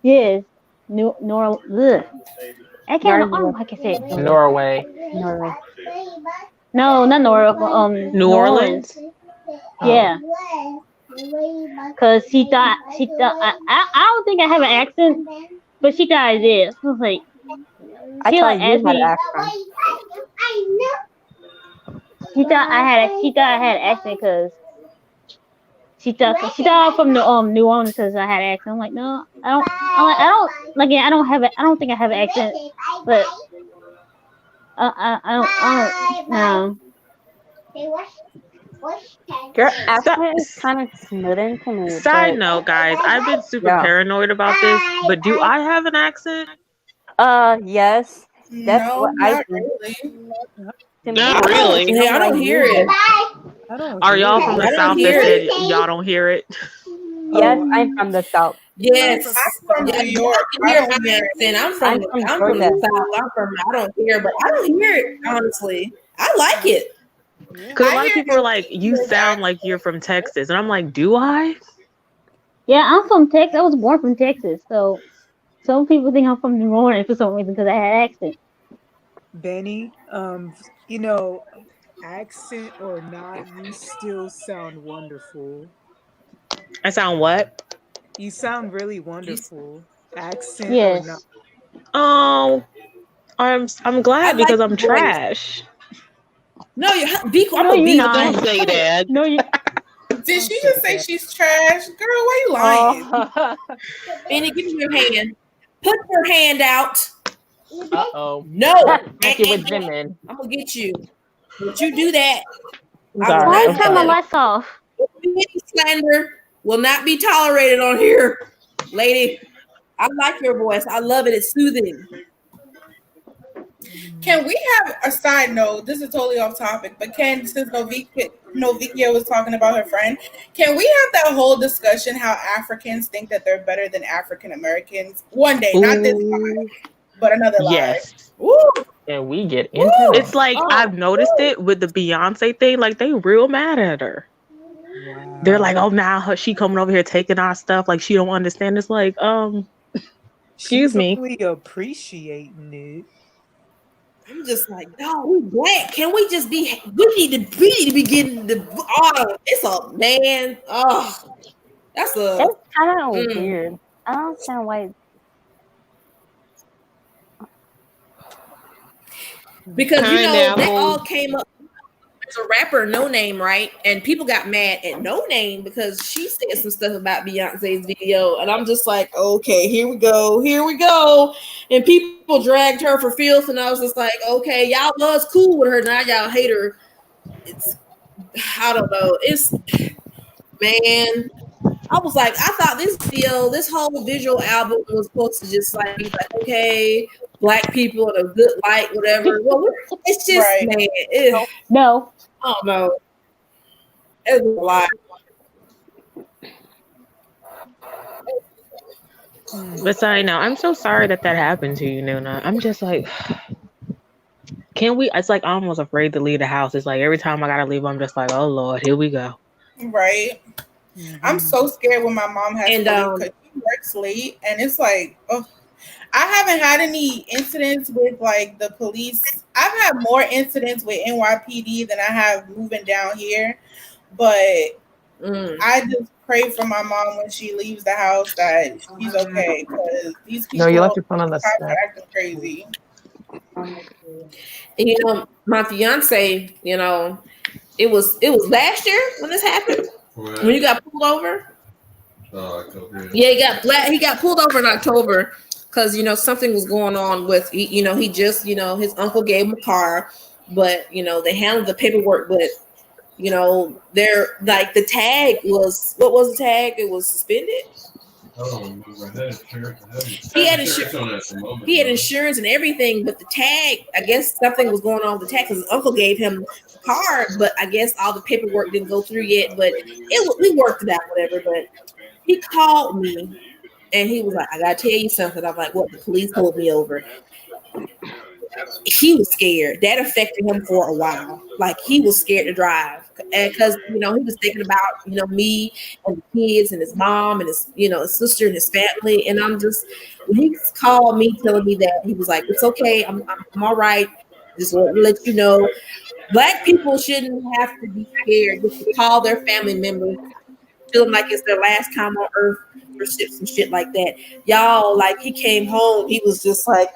Yes, I can't. I don't know how I can say it. Norway. No, not Norway. New Orleans. Yeah. Cause she thought I don't think I have an accent, but she thought I did. So I was like, I she thought like you asked had me. accent. She thought I had an accent because she thought I was from New Orleans because I had an accent. I'm like, no, I don't. I don't think I have an accent, but I don't know. Your accent is kind of smoothing to me. Side note, guys, I've been super paranoid about this, but do I have an accent? Yes. That's No, what I not think. really. Not really. Yeah, I don't hear it. Are y'all from the South that said y'all don't hear it? Yes, I'm from the South. Yes, I'm from New York. I can hear my accent. I'm from the South. I don't hear, but I don't hear it. Honestly, I like it. Because a lot of people are like, "You sound like you're from Texas," and I'm like, "Do I?" Yeah, I'm from Texas. I was born from Texas, so some people think I'm from New Orleans for some reason because I had an accent. Benny, accent or not, you still sound wonderful. I sound what? You sound really wonderful. Accent Yes. or not. Oh, I'm glad because I'm trash. No, you be I'm No, gonna you're be not. Don't say that. No, you. Did she just say she's trash? Girl, why you lying? Oh. Benny, give me your hand. Put your hand out. Uh-oh. No. Thank you with Jimin. I'm gonna get you. Don't you do that. I will Sorry, Why not you I'm turn my sorry. lights off? any slander will not be tolerated on here, lady. I like your voice. I love it. It's soothing. Can we have a side note? This is totally off topic, but since Novikia was talking about her friend, can we have that whole discussion how Africans think that they're better than African Americans one day? Not this live, but another live. Yes. Woo! And we get into it. It's like I've noticed it with the Beyonce thing. Like they real mad at her. They're like, oh, now she coming over here taking our stuff. Like she don't understand. It's like, excuse She's me. only appreciating it. I'm just like, no, we black. Can we just be? We need to be getting the. Oh, it's a man. Oh, that's a. It's kind of weird. I don't understand why. Because you know they Pineapple. all came up. There's a rapper, No Name, right? And people got mad at No Name because she said some stuff about Beyonce's video, and I'm just like, okay, here we go. And people dragged her for filth, and I was just like, okay, y'all was cool with her, now y'all hate her. It's, I don't know, it's, man. I was like, I thought this whole visual album was supposed to just like be like, okay, black people in a good light, whatever. Well, it's just, Right. man, No. I don't know. It's a lot. But sorry, now I'm so sorry that happened to you, Nuna. I'm just like, can we? It's like I'm almost afraid to leave the house. It's like every time I gotta leave, I'm just like, oh Lord, here we go. Right. I'm so scared when my mom has to leave because she works late, and it's like, oh, I haven't had any incidents with like the police. I've had more incidents with NYPD than I have moving down here, but I just pray for my mom when she leaves the house that she's okay because these people No, you left your phone on the are step. acting crazy. And, you know, my fiance, you know, it was last year when this happened. When you got pulled over. Yeah, he got pulled over in October because, you know, something was going on with, you know, he just, you know, his uncle gave him a car, but, you know, they handled the paperwork, but, you know, they're like the tag was, what was the tag? It was suspended. He had insurance and everything, but the tag, I guess something was going on with the tag because his uncle gave him a car, but I guess all the paperwork didn't go through yet, but we worked it out, whatever. But he called me and he was like, I gotta tell you something. I'm like, what? The police pulled me over. He was scared. That affected him for a while. Like he was scared to drive, and because you know he was thinking about me and the kids and his mom and his his sister and his family. And I'm just, when he called me telling me that, he was like, "It's okay. I'm all right. Just want to let you know, black people shouldn't have to be scared just to call their family members, feeling like it's their last time on earth or some shit like that. Y'all, like he came home, he was just like."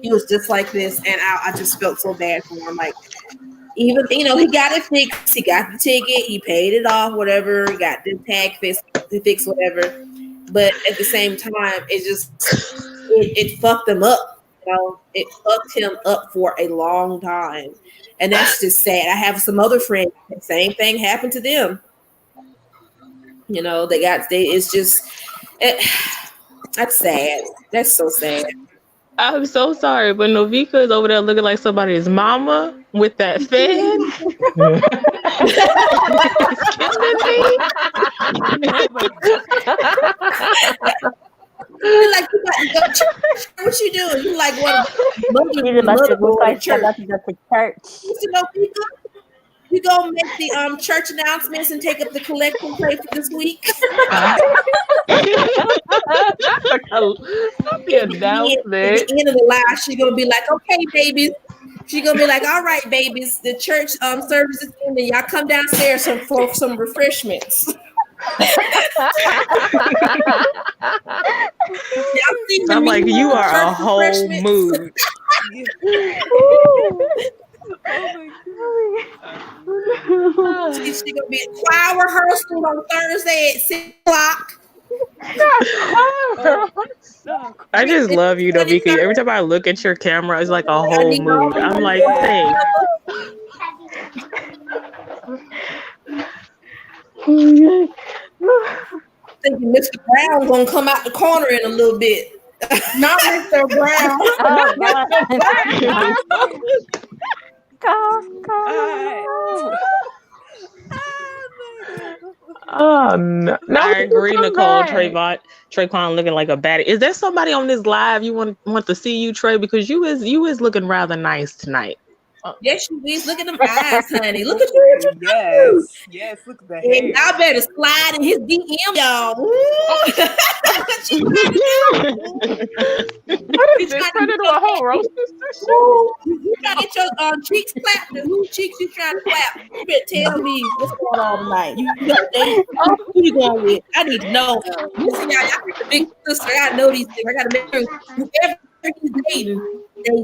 He was just like this, and I just felt so bad for him. Like, even he got it fixed. He got the ticket. He paid it off. Whatever. He got the tag fixed. Whatever. But at the same time, it fucked him up. It fucked him up for a long time, and that's just sad. I have some other friends. The same thing happened to them. It's just that's sad. That's so sad. I'm so sorry, but Novika is over there looking like somebody's mama with that fan. You're like, you got to go to church. What you doing? You like what? He's about to look like he's about to go to church. You gonna make the church announcements and take up the collection plate for this week? Not the announcement. At the end of the live, she's gonna be like, "Okay, babies." She's gonna be like, "All right, babies. The church service is ending. Y'all come downstairs for some refreshments." I'm like, you are a whole mood. Oh my God. be choir rehearsal on Thursday at 6:00. I just love you though, because every time I look at your camera, it's like a whole mood. I'm like, thanks. Thinking Mr. Brown's gonna come out the corner in a little bit. Not Mr. Brown. Oh no! I agree, Nicole. Trayvon looking like a baddie. Is there somebody on this live you want to see you, Trey? Because you is looking rather nice tonight. Yes, she is. Look at them eyes, honey. Look at you. Yes. Look at the Yeah, hair. y'all better slide in his DM, y'all. She What is this? Turn into a whole roast session? You trying to get your cheeks clapped? Whose cheeks you trying to clap? You better tell me what's going on tonight. You got dating? Who you going with? I need to know. Listen, y'all heard the big sister. I gotta know these things. I gotta make sure whoever he's dating,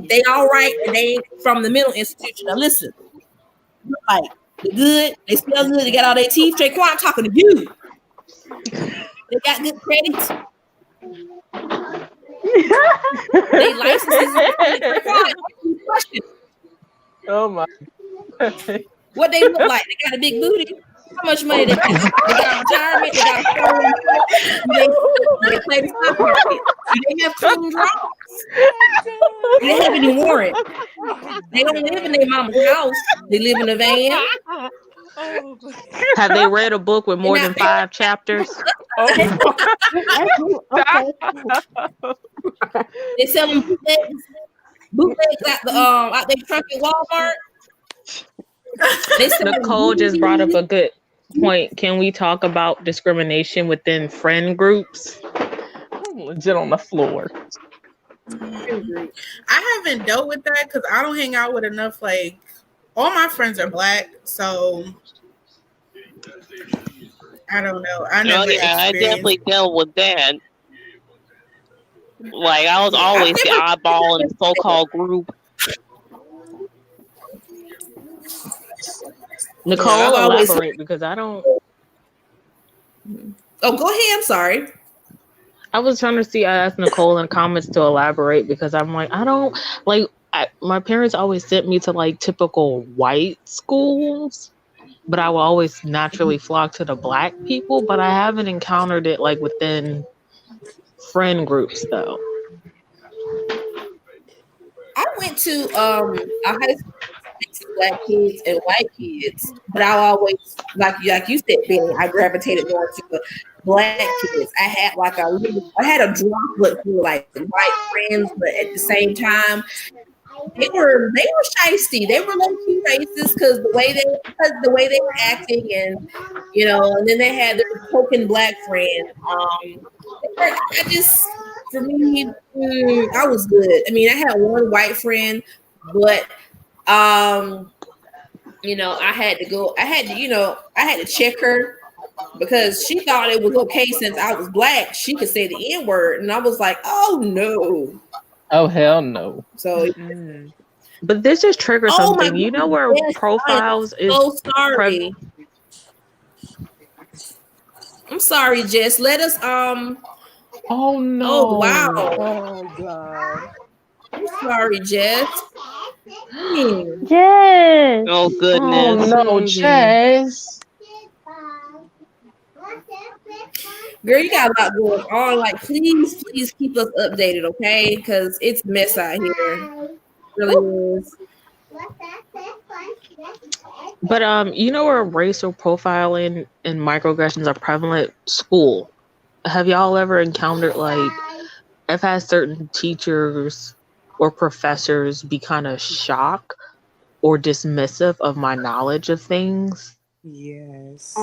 they all right, and they ain't from the mental institution. Now listen, like they good, they smell good, they got all their teeth. Traquan, I'm talking to you. They got good credit. They licenses. Oh my! What they look like? They got a big booty. How much money they got? They got retirement. They got a phone. They play the stock market. Do they have clean drawers? They don't have any warrant. They don't live in their mama's house. They live in a van. Have they read a book with more than 5 chapters? They sell them bootlegs at the out their trunk at Walmart. Nicole just brought up a good point. Can we talk about discrimination within friend groups? I'm legit on the floor. I haven't dealt with that because I don't hang out with enough. Like, all my friends are black, so I don't know. I definitely dealt with that. Like, I was always the oddball in the so-called group. Nicole, elaborate, because I don't. Oh, go ahead. I'm sorry. I was trying to see. I asked Nicole in the comments to elaborate because I'm like, I don't like. My parents always sent me to like typical white schools, but I will always naturally flock to the black people. But I haven't encountered it like within friend groups though. I went to a high school mixed with black kids and white kids, but I always like you said, Benny. I gravitated more to the black kids. I had a droplet for like white friends, but at the same time, they were shiesty. They were low key racist because the way they were acting, and and then they had their token black friend. For me, I was good. I mean, I had one white friend, but I had to check her because she thought it was okay since I was black. She could say the N-word, and I was like, oh no. Oh hell no. So but this just triggers something. You know where profiles is so sorry. I'm sorry, Jess. Let us Oh no. Oh wow. Oh god. I'm sorry, Jess. Jess. Oh goodness. Oh no, Jess. Girl, you got a lot going on. Like, please keep us updated, okay? Because it's a mess out here. It really is. But where racial profiling and microaggressions are prevalent? School. Have y'all ever encountered I've had certain teachers or professors be kind of shocked or dismissive of my knowledge of things? Yes.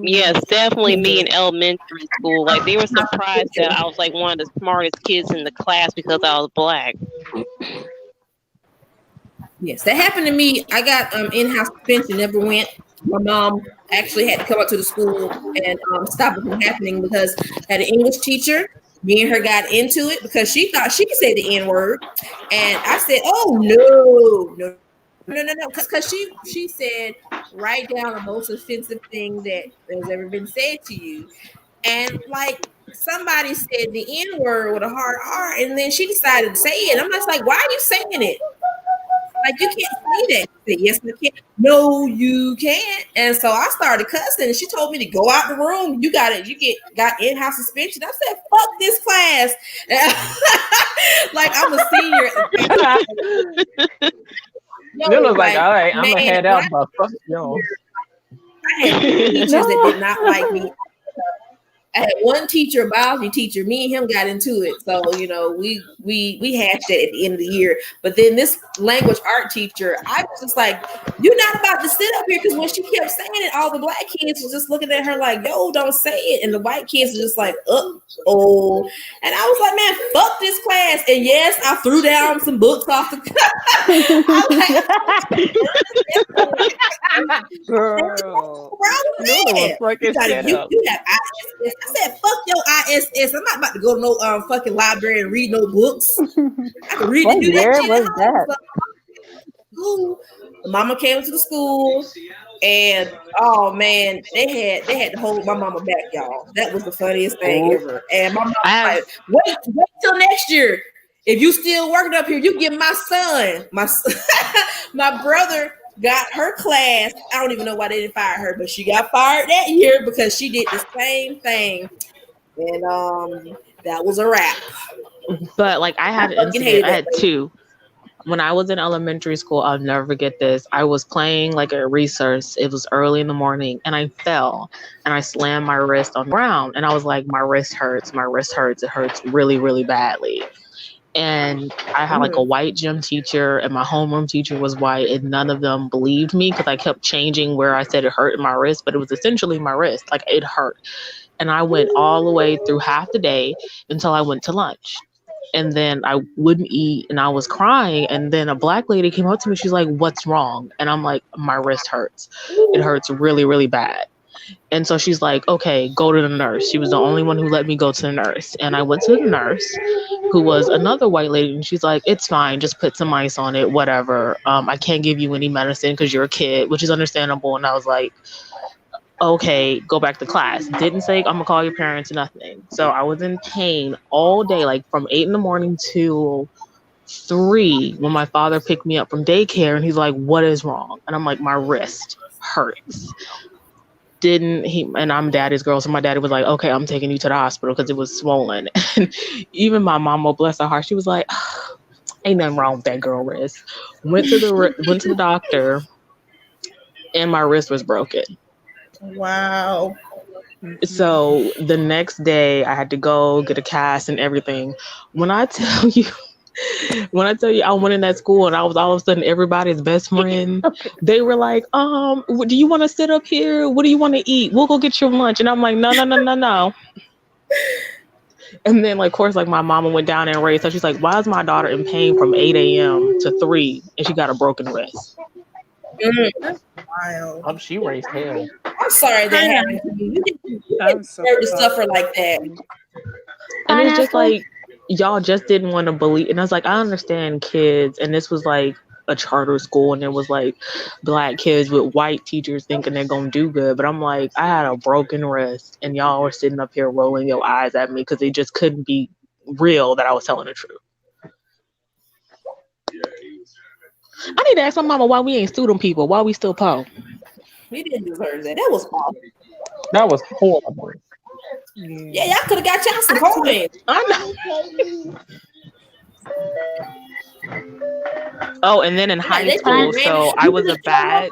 Yes, definitely me in elementary school. Like, they were surprised that I was like one of the smartest kids in the class because I was black. Yes, that happened to me. I got in-house suspension, never went. My mom actually had to come up to the school and stop it from happening because I had an English teacher. Me and her got into it because she thought she could say the N-word. And I said, oh, no. No, because she said write down the most offensive thing that has ever been said to you, and like somebody said the N word with a hard R, and then she decided to say it. I'm just like, why are you saying it? Like, you can't say that. She said, yes, I can. No, you can't. And so I started cussing, and she told me to go out the room. You got it. You got in-house suspension. I said, fuck this class. Like, I'm a senior at the time. Luna's like, all right, I'm gonna head out, but fuck you. I had teachers that did not like me. I had one teacher, a biology teacher. Me and him got into it, so we hashed it at the end of the year. But then this language art teacher, I was just like, "You're not about to sit up here," because when she kept saying it, all the black kids were just looking at her like, "Yo, don't say it," and the white kids were just like, "Oh," and I was like, "Man, fuck this class!" And yes, I threw down some books off the. Girl, you have ISS. I said, "Fuck your ISS." I'm not about to go to no fucking library and read no books. I can read What and do year that shit was at that? home. So, mama came to the school, and oh man, they had to hold my mama back, y'all. That was the funniest thing ever. And my mama like, wait till next year. If you still working up here, you get my son, my brother. Got her class. I don't even know why they didn't fire her, but she got fired that year because she did the same thing. And that was a wrap. But like I had an incident. I had two. When I was in elementary school, I'll never forget this. I was playing like a recess. It was early in the morning, and I fell and I slammed my wrist on the ground. And I was like, my wrist hurts. My wrist hurts. It hurts really, really badly. And I had like a white gym teacher, and my homeroom teacher was white, and none of them believed me because I kept changing where I said it hurt in my wrist, but it was essentially my wrist. Like it hurt. And I went all the way through half the day until I went to lunch. And then I wouldn't eat and I was crying. And then a black lady came up to me. She's like, "What's wrong?" And I'm like, "My wrist hurts. It hurts really, really bad." And so she's like, "Okay, go to the nurse." She was the only one who let me go to the nurse. And I went to the nurse, who was another white lady. And she's like, "It's fine. Just put some ice on it, whatever. I can't give you any medicine because you're a kid," which is understandable. And I was like, okay, go back to class. Didn't say, "I'm going to call your parents," nothing. So I was in pain all day, like from 8 in till 3 when my father picked me up from daycare. And he's like, "What is wrong?" And I'm like, "My wrist hurts." And I'm daddy's girl, so my daddy was like, "Okay, I'm taking you to the hospital," because it was swollen. And even my mama, bless her heart, she was like, "Ain't nothing wrong with that girl wrist." Went to the doctor, and my wrist was broken. Wow. So the next day I had to go get a cast and everything. When I tell you I went in that school and I was all of a sudden everybody's best friend. They were like, "Do you want to sit up here? What do you want to eat? We'll go get your lunch." And I'm like, no. And then, like, of course, like my mama went down and raised her. She's like, "Why is my daughter in pain from 8 a.m. to 3 and she got a broken wrist?" That's wild. She raised hell. I'm sorry that happened to you. You didn't deserve to suffer like that. And it's just like, y'all just didn't want to believe. And I was like, I understand kids. And this was like a charter school, and it was like black kids with white teachers thinking they're going to do good. But I'm like, I had a broken wrist, and y'all were sitting up here rolling your eyes at me because it just couldn't be real that I was telling the truth. I need to ask my mama why we ain't sued them people, why we still poor. We didn't deserve that. That was awful. That was horrible. Yeah, y'all could have got y'all some coins. I know. Oh, and then in high school, so I was a bad.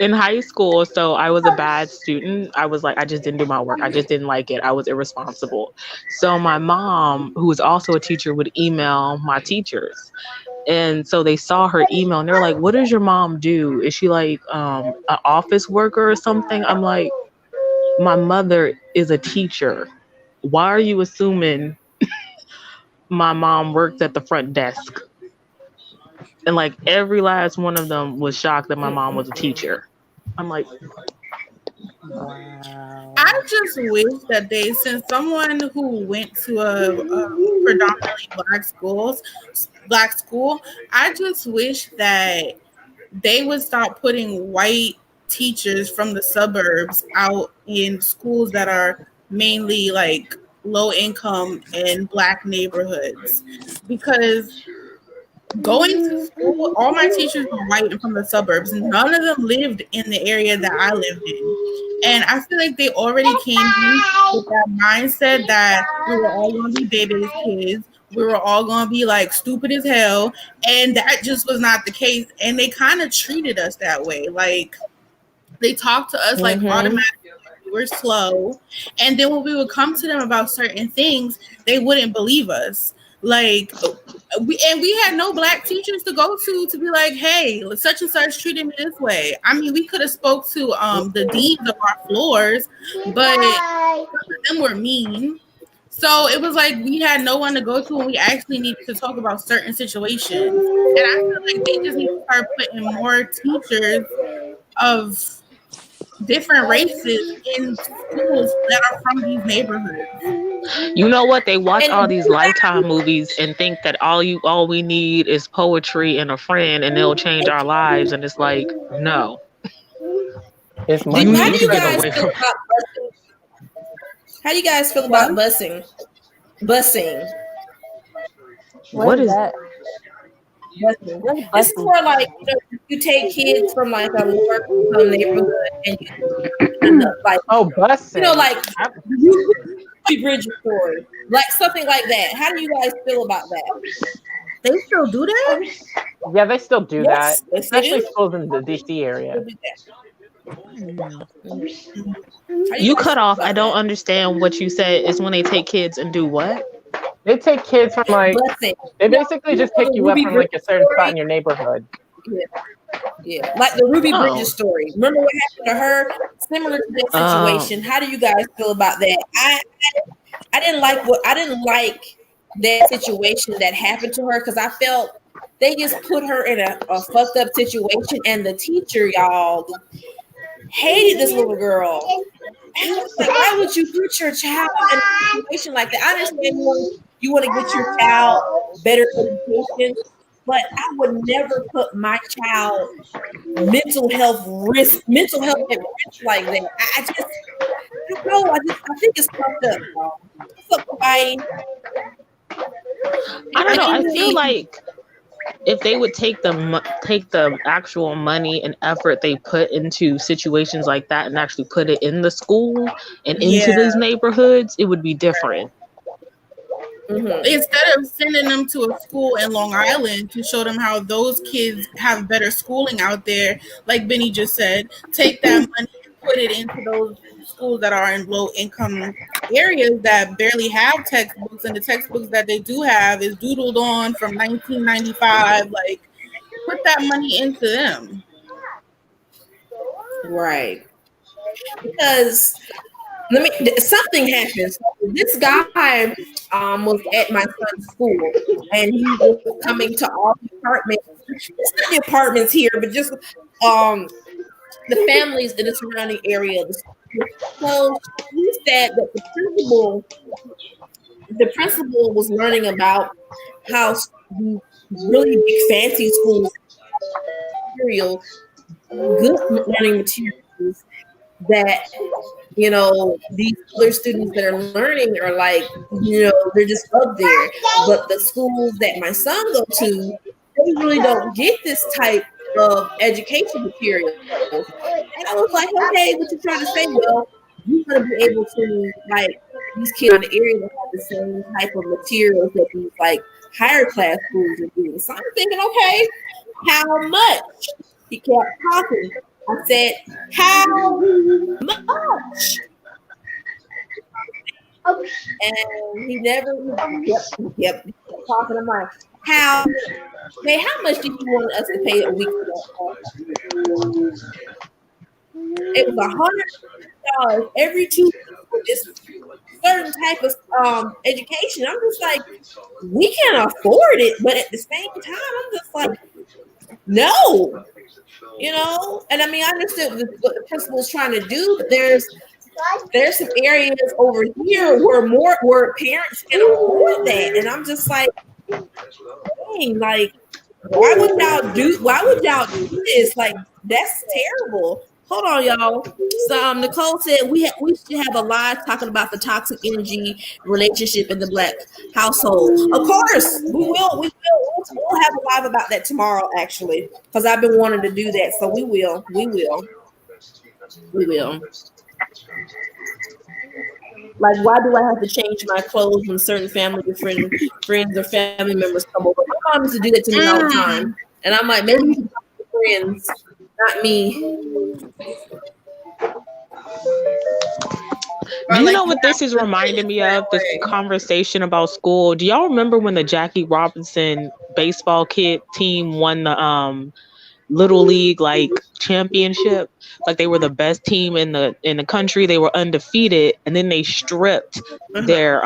In high school, so I was a bad student. I was like, I just didn't do my work. I just didn't like it. I was irresponsible. So my mom, who was also a teacher, would email my teachers. And so they saw her email and they're like, "What does your mom do? Is she like an office worker or something?" I'm like, "My mother is a teacher. Why are you assuming my mom works at the front desk?" And like every last one of them was shocked that my mom was a teacher. I'm like, Wow. I just wish that they, since someone who went to a predominantly black school, I just wish that they would stop putting white teachers from the suburbs out in schools that are mainly like low income and black neighborhoods, because going to school, all my teachers were white and from the suburbs. None of them lived in the area that I lived in. And I feel like they already came in with that mindset that we were all going to be baby's kids. We were all going to be like stupid as hell. And that just was not the case. And they kind of treated us that way. Like, they talked to us like automatically we were slow. And then when we would come to them about certain things, they wouldn't believe us. Like, we had no black teachers to go to be like, hey, such and such treated me this way. I mean, we could have spoke to the deans of our floors, but some of them were mean. So it was like we had no one to go to when we actually needed to talk about certain situations. And I feel like they just need to start putting more teachers of different races in schools that are from these neighborhoods. You know what? They watch all these Lifetime movies and think that all we need is poetry and a friend, and they'll change our lives. And it's like, no. It's How do you guys feel about busing? How do you guys feel about busing? Busing. What is that? Busing. It's more like, you take kids from like a lower income neighborhood and you like busing. Like Ruby Bridge story, like something like that. How do you guys feel about that? They still do that? Yeah, they still do that, Yes, especially schools in the DC area. You cut off. I don't understand what you said. Is when they take kids and do what? They take kids from like busing. They basically just pick you up from like a certain spot in your neighborhood. Yeah, like the Ruby Bridges story. Remember what happened to her? Similar to that situation. How do you guys feel about that? I didn't like that situation that happened to her, because I felt they just put her in a fucked up situation, and the teacher, y'all, hated this little girl. Like, why would you put your child in a situation like that? I understand you want to get your child better education, but I would never put my child mental health at risk like that. I think it's fucked up. What's up, everybody? I don't know. I feel like if they would take the actual money and effort they put into situations like that and actually put it in the school and into these neighborhoods, it would be different. Instead of sending them to a school in Long Island to show them how those kids have better schooling out there, like Benny just said, take that money and put it into those schools that are in low income areas that barely have textbooks, and the textbooks that they do have is doodled on from 1995. Like, put that money into them. Right. Because something happened. This guy was at my son's school, and he was coming to all the apartments. It's not the apartments here, but just the families in the surrounding area. So he said that the principal was learning about how really big fancy schools material, good learning materials that these other students that are learning are like, they're just up there. But the schools that my son go to, they really don't get this type of education material. And I was like, okay, what you trying to say? Well, you're going to be able to, like, these kids in the area that have the same type of materials that these, like, higher class schools are doing. So I'm thinking, okay, how much? He kept talking. I said, how much? And he never kept talking to mine. How much did you want us to pay a week for that? It was $100 every 2 weeks for this certain type of education. I'm just like, we can't afford it, but at the same time, I'm just like, no. And I mean, I understood what the principal was trying to do, but there's some areas over here where parents can afford that, and I'm just like, dang, like, why would y'all do this? Like, that's terrible. Hold on, y'all. So Nicole said we should have a live talking about the toxic energy relationship in the Black household. Of course, we'll have a live about that tomorrow, actually, because I've been wanting to do that. So we will. Like, why do I have to change my clothes when certain friends or family members come over? My mom used to do that to me all the time, and I'm like, maybe you can talk to friends, not me. Do you know what this is reminding me of? This conversation about school. Do y'all remember when the Jackie Robinson baseball kid team won the little league like championship? Like, they were the best team in the country. They were undefeated, and then they stripped their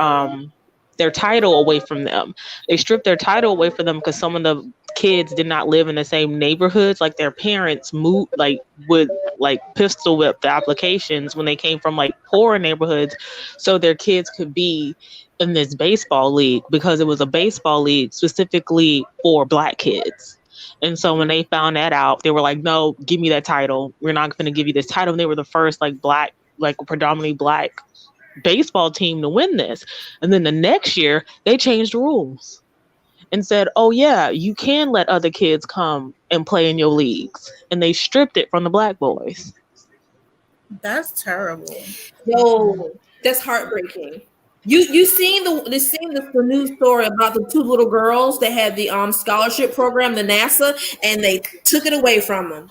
title away from them. They stripped their title away from them because some of the kids did not live in the same neighborhoods. Like, their parents would pistol whip the applications when they came from like poorer neighborhoods, so their kids could be in this baseball league, because it was a baseball league specifically for Black kids. And so when they found that out, they were like, no, give me that title. We're not going to give you this title. And they were the first predominantly Black baseball team to win this. And then the next year they changed the rules and said, oh yeah, you can let other kids come and play in your leagues. And they stripped it from the Black boys. That's terrible. Yo, that's heartbreaking. You seen the news story about the two little girls that had the scholarship program, the NASA, and they took it away from them.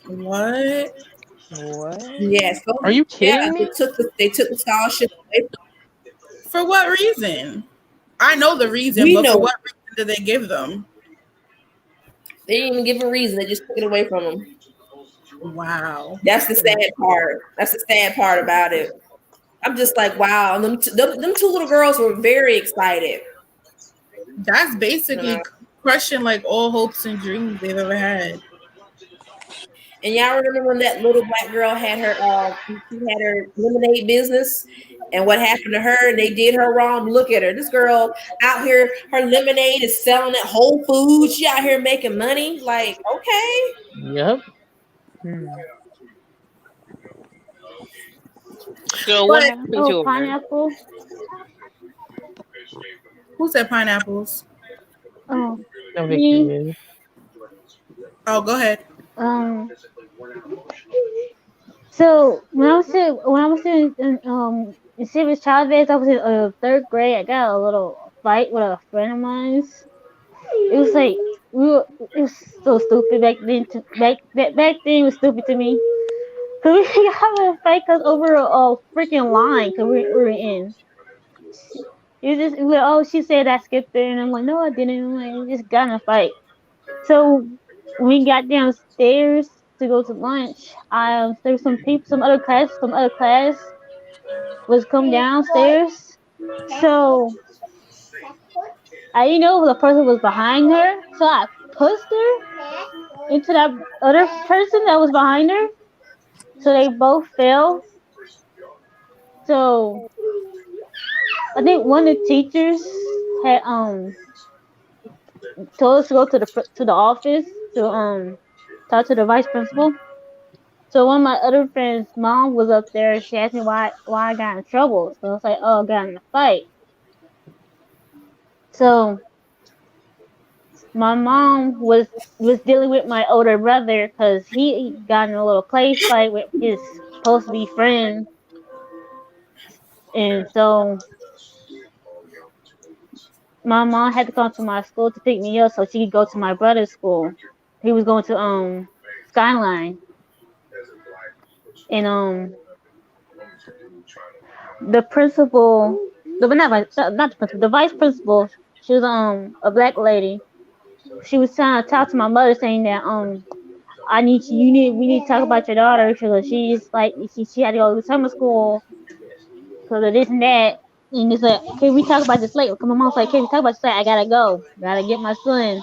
What? Yes. Are you kidding me? They took the scholarship away. For what reason? I know the reason, for what reason did they give them? They didn't even give a reason. They just took it away from them. Wow. That's the sad part. That's the sad part about it. I'm just like, wow. And them two little girls were very excited. That's basically crushing like all hopes and dreams they've ever had. And y'all remember when that little Black girl had her lemonade business, and what happened to her? And they did her wrong. Look at her. This girl out here, her lemonade is selling at Whole Foods. She out here making money. Like, okay. Yep. So what happened to her? Pineapple. Who said pineapples? Oh, Oh, go ahead. So when I was in Serious Child Base, I was in third grade. I got a little fight with a friend of mine. It was like it was so stupid back then. Back then it was stupid to me. Cause we got a fight over a freaking line. Cause we were in. It was like, she said I skipped her, and I'm like, no, I didn't. I'm like, we just got in a fight. So when we got downstairs to go to lunch, there was some other class was come downstairs. So I didn't know the person was behind her, so I pushed her into that other person that was behind her. So they both fell. So I think one of the teachers had told us to go to the office to talk to the vice principal. So one of my other friends' mom was up there. She asked me why I got in trouble. So I was like, I got in a fight. So my mom was dealing with my older brother because he got in a little play fight with his supposed to be friend. And so my mom had to come to my school to pick me up so she could go to my brother's school. He was going to Skyline. And the principal, not the principal, the vice principal, she was a Black lady. She was trying to talk to my mother, saying that we need to talk about your daughter because she's like she had to go to summer school because of this and that. And it's like, can we talk about this later? Because my mom's like, can we talk about this later? I gotta go, gotta get my son.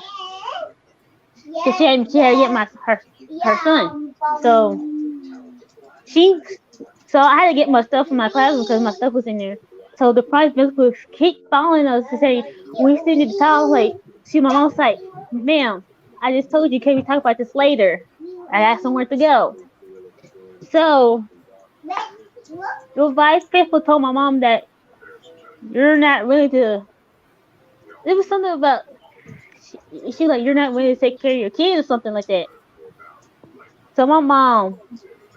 Cause she had to get her son. So she so I had to get my stuff from my classroom because my stuff was in there. So the price principal keep following us to say we still need to talk. Like, my mom's like, ma'am, I just told you, can we talk about this later? I got somewhere to go. So the vice principal told my mom that you're not willing to. It was something about she like, you're not willing to take care of your kids or something like that. So my mom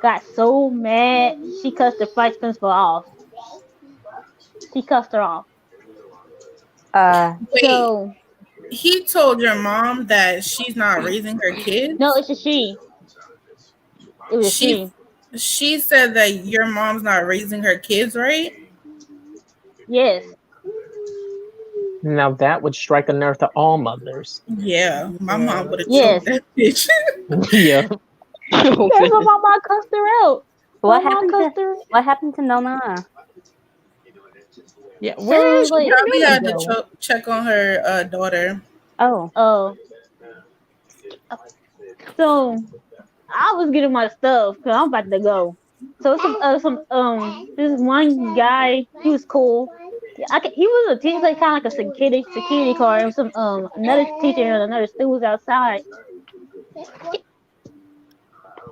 got so mad she cussed the vice principal off. She cussed her off. Wait, So he told your mom that she's not raising her kids? no, it's a she. It was a She she said that your mom's not raising her kids, right? Yes. Now that would strike a nerve to all mothers. Yeah, my mom would have Yes. choked that bitch. Yeah. That's what my mom cussed her out. What My mom happened cussed to her. What happened to Nona? Yeah. Where is So, she? like, Probably had to Go? check on her daughter. Oh, oh, so I was getting my stuff because I'm about to go. So this one guy, he was cool. He was a teacher, like kind of like a security guard. And some another teacher and another student was outside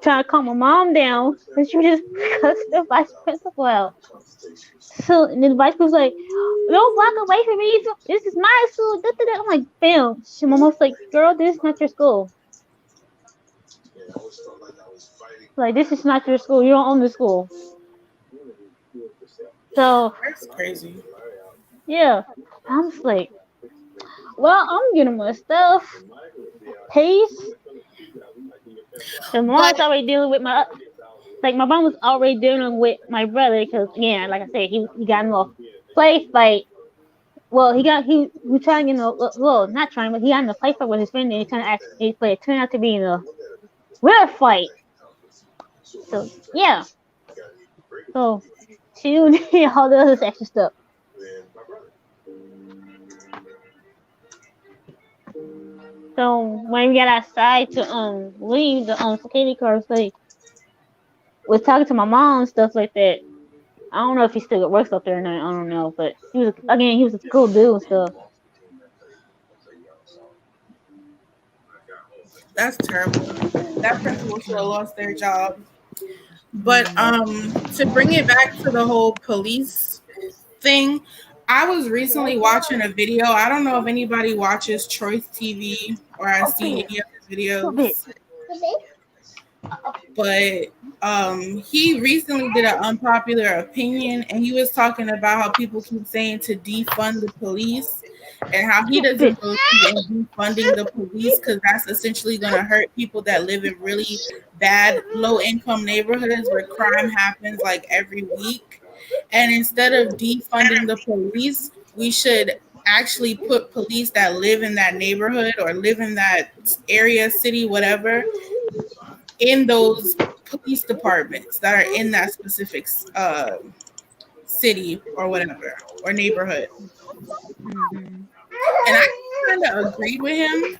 trying to calm my mom down, and she just cussed the vice principal out. So and then the vice principal was like, "Don't walk away from me. This is my school." Da, da, da. I'm like, "Damn." She mom was like, "Girl, this is not your school. Like, this is not your school. You don't own the school." So That's crazy. yeah, I'm just like, well, I'm getting my stuff. Peace. And mom's already dealing with my mom was already dealing with my brother because again, like I said, he got in a play fight. Well, he was trying in a not trying, but he got in a play fight with his friend and he turned out it turned out to be in a real fight. So yeah. So she did all the other extra stuff. So when we got outside to leave, the security guard was talking to my mom and stuff like that. I don't know if he still works up there or not. I don't know, but he was a cool dude and stuff. That's terrible. That principal should have lost their job. But to bring it back to the whole police thing, I was recently watching a video. I don't know if anybody watches Choice TV or has seen any of his videos. But he recently did an unpopular opinion, and he was talking about how people keep saying to defund the police and how he doesn't believe in defunding the police because that's essentially going to hurt people that live in really bad low-income neighborhoods where crime happens like every week. And instead of defunding the police, we should actually put police that live in that neighborhood or live in that area, city, whatever, in those police departments that are in that specific city or whatever, or neighborhood. And I kind of agreed with him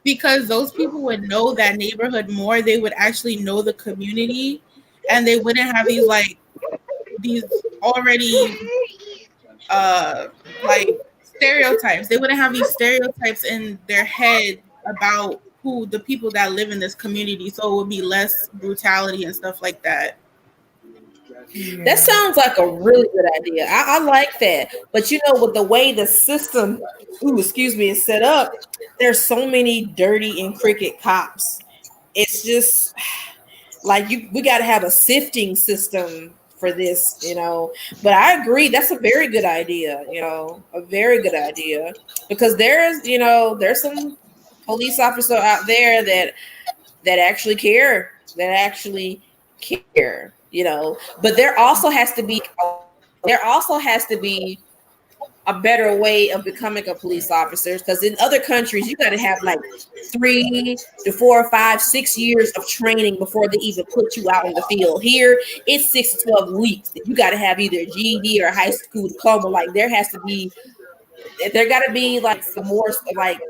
because those people would know that neighborhood more. They would actually know the community and they wouldn't have these already like stereotypes. They wouldn't have these stereotypes in their head about who the people that live in this community, so it would be less brutality and stuff like that. That sounds like a really good idea. I like that. But with the way the system, is set up, there's so many dirty and crooked cops. It's just like we got to have a sifting system for this, But I agree, that's a very good idea, a very good idea, because there's some police officer out there that actually care, but there also has to be a better way of becoming a police officer, because in other countries you got to have like 3 to 4 or 5, 6 years of training before they even put you out in the field. Here it's 6 to 12 weeks. You got to have either a GED or a high school diploma. Like there got to be like some more, like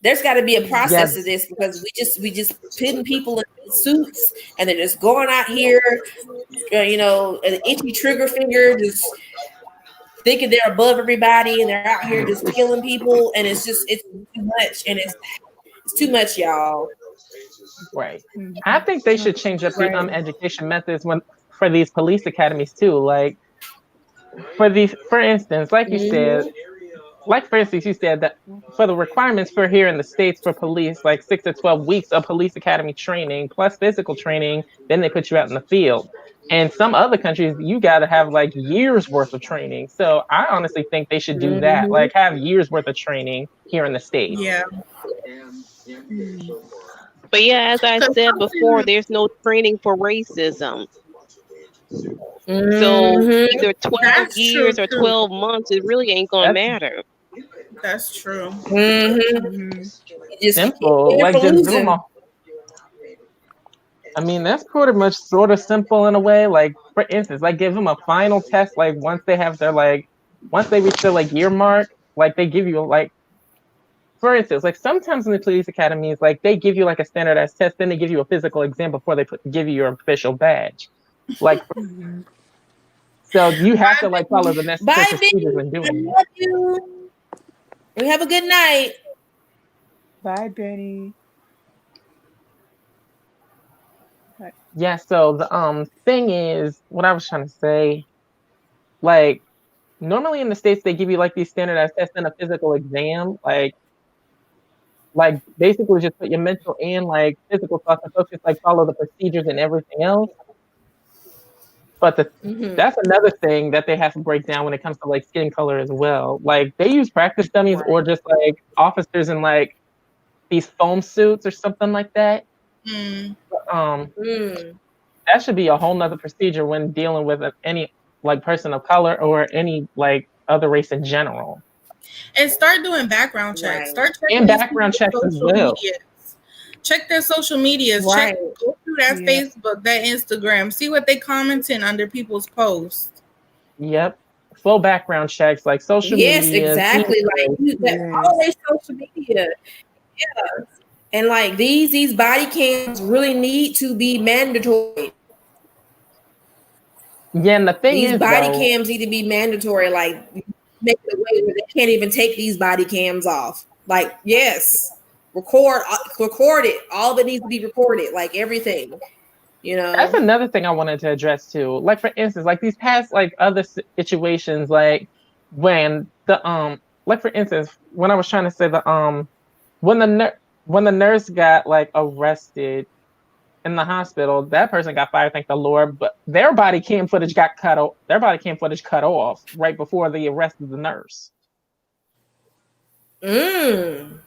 there's got to be a process Yes. to this, because we just putting people in suits and they're just going out here, an itchy trigger finger, just thinking they're above everybody, and they're out here just killing people, and it's too much, and it's too much, y'all. Right. I think they should change up the education methods for these police academies too. Like for instance, like you said, you said that for the requirements for here in the States for police, like 6 to 12 weeks of police academy training plus physical training, then they put you out in the field. And some other countries, you got to have like years worth of training. So I honestly think they should do that, like have years worth of training here in the States. Yeah. But yeah, as I said before, there's no training for racism. So either 12 years or 12 months, it really ain't gonna matter. That's true. Simple, like just do them all. I mean, that's pretty much sort of simple in a way. Like for instance, like give them a final test. Like once they have their once they reach their year mark, like they give you for instance, like sometimes in the police academies, like they give you like a standardized test, then they give you a physical exam before they give you your official badge. Like, so you have to follow the necessary procedures when doing it. We have a good night. Bye, Benny. Yeah. So the thing is, what I was trying to say, like normally in the States they give you like these standardized tests and a physical exam, like basically just put your mental and physical thoughts and focus, follow the procedures and everything else. But that's another thing that they have to break down when it comes to skin color as well. Like they use practice dummies or just officers in these foam suits or something like that. That should be a whole nother procedure when dealing with any person of color or any other race in general. And start doing background checks. Start checking background checks as well. Check their social medias. Go through that Facebook, that Instagram. See what they commenting under people's posts. Yep. Full background checks, social media. Yes, exactly. All their social media. Yeah. And these body cams really need to be mandatory. Yeah, and the thing is, these body cams need to be mandatory. Make it a way where they can't even take these body cams off. Yes, record it. All of it needs to be recorded. Everything. That's another thing I wanted to address too. For instance, these past other situations, when the for instance, when I was trying to say when the nurse got arrested in the hospital, that person got fired, thank the Lord, but their body cam footage got cut off. Their body cam footage cut off right before the arrest of the nurse. Mm.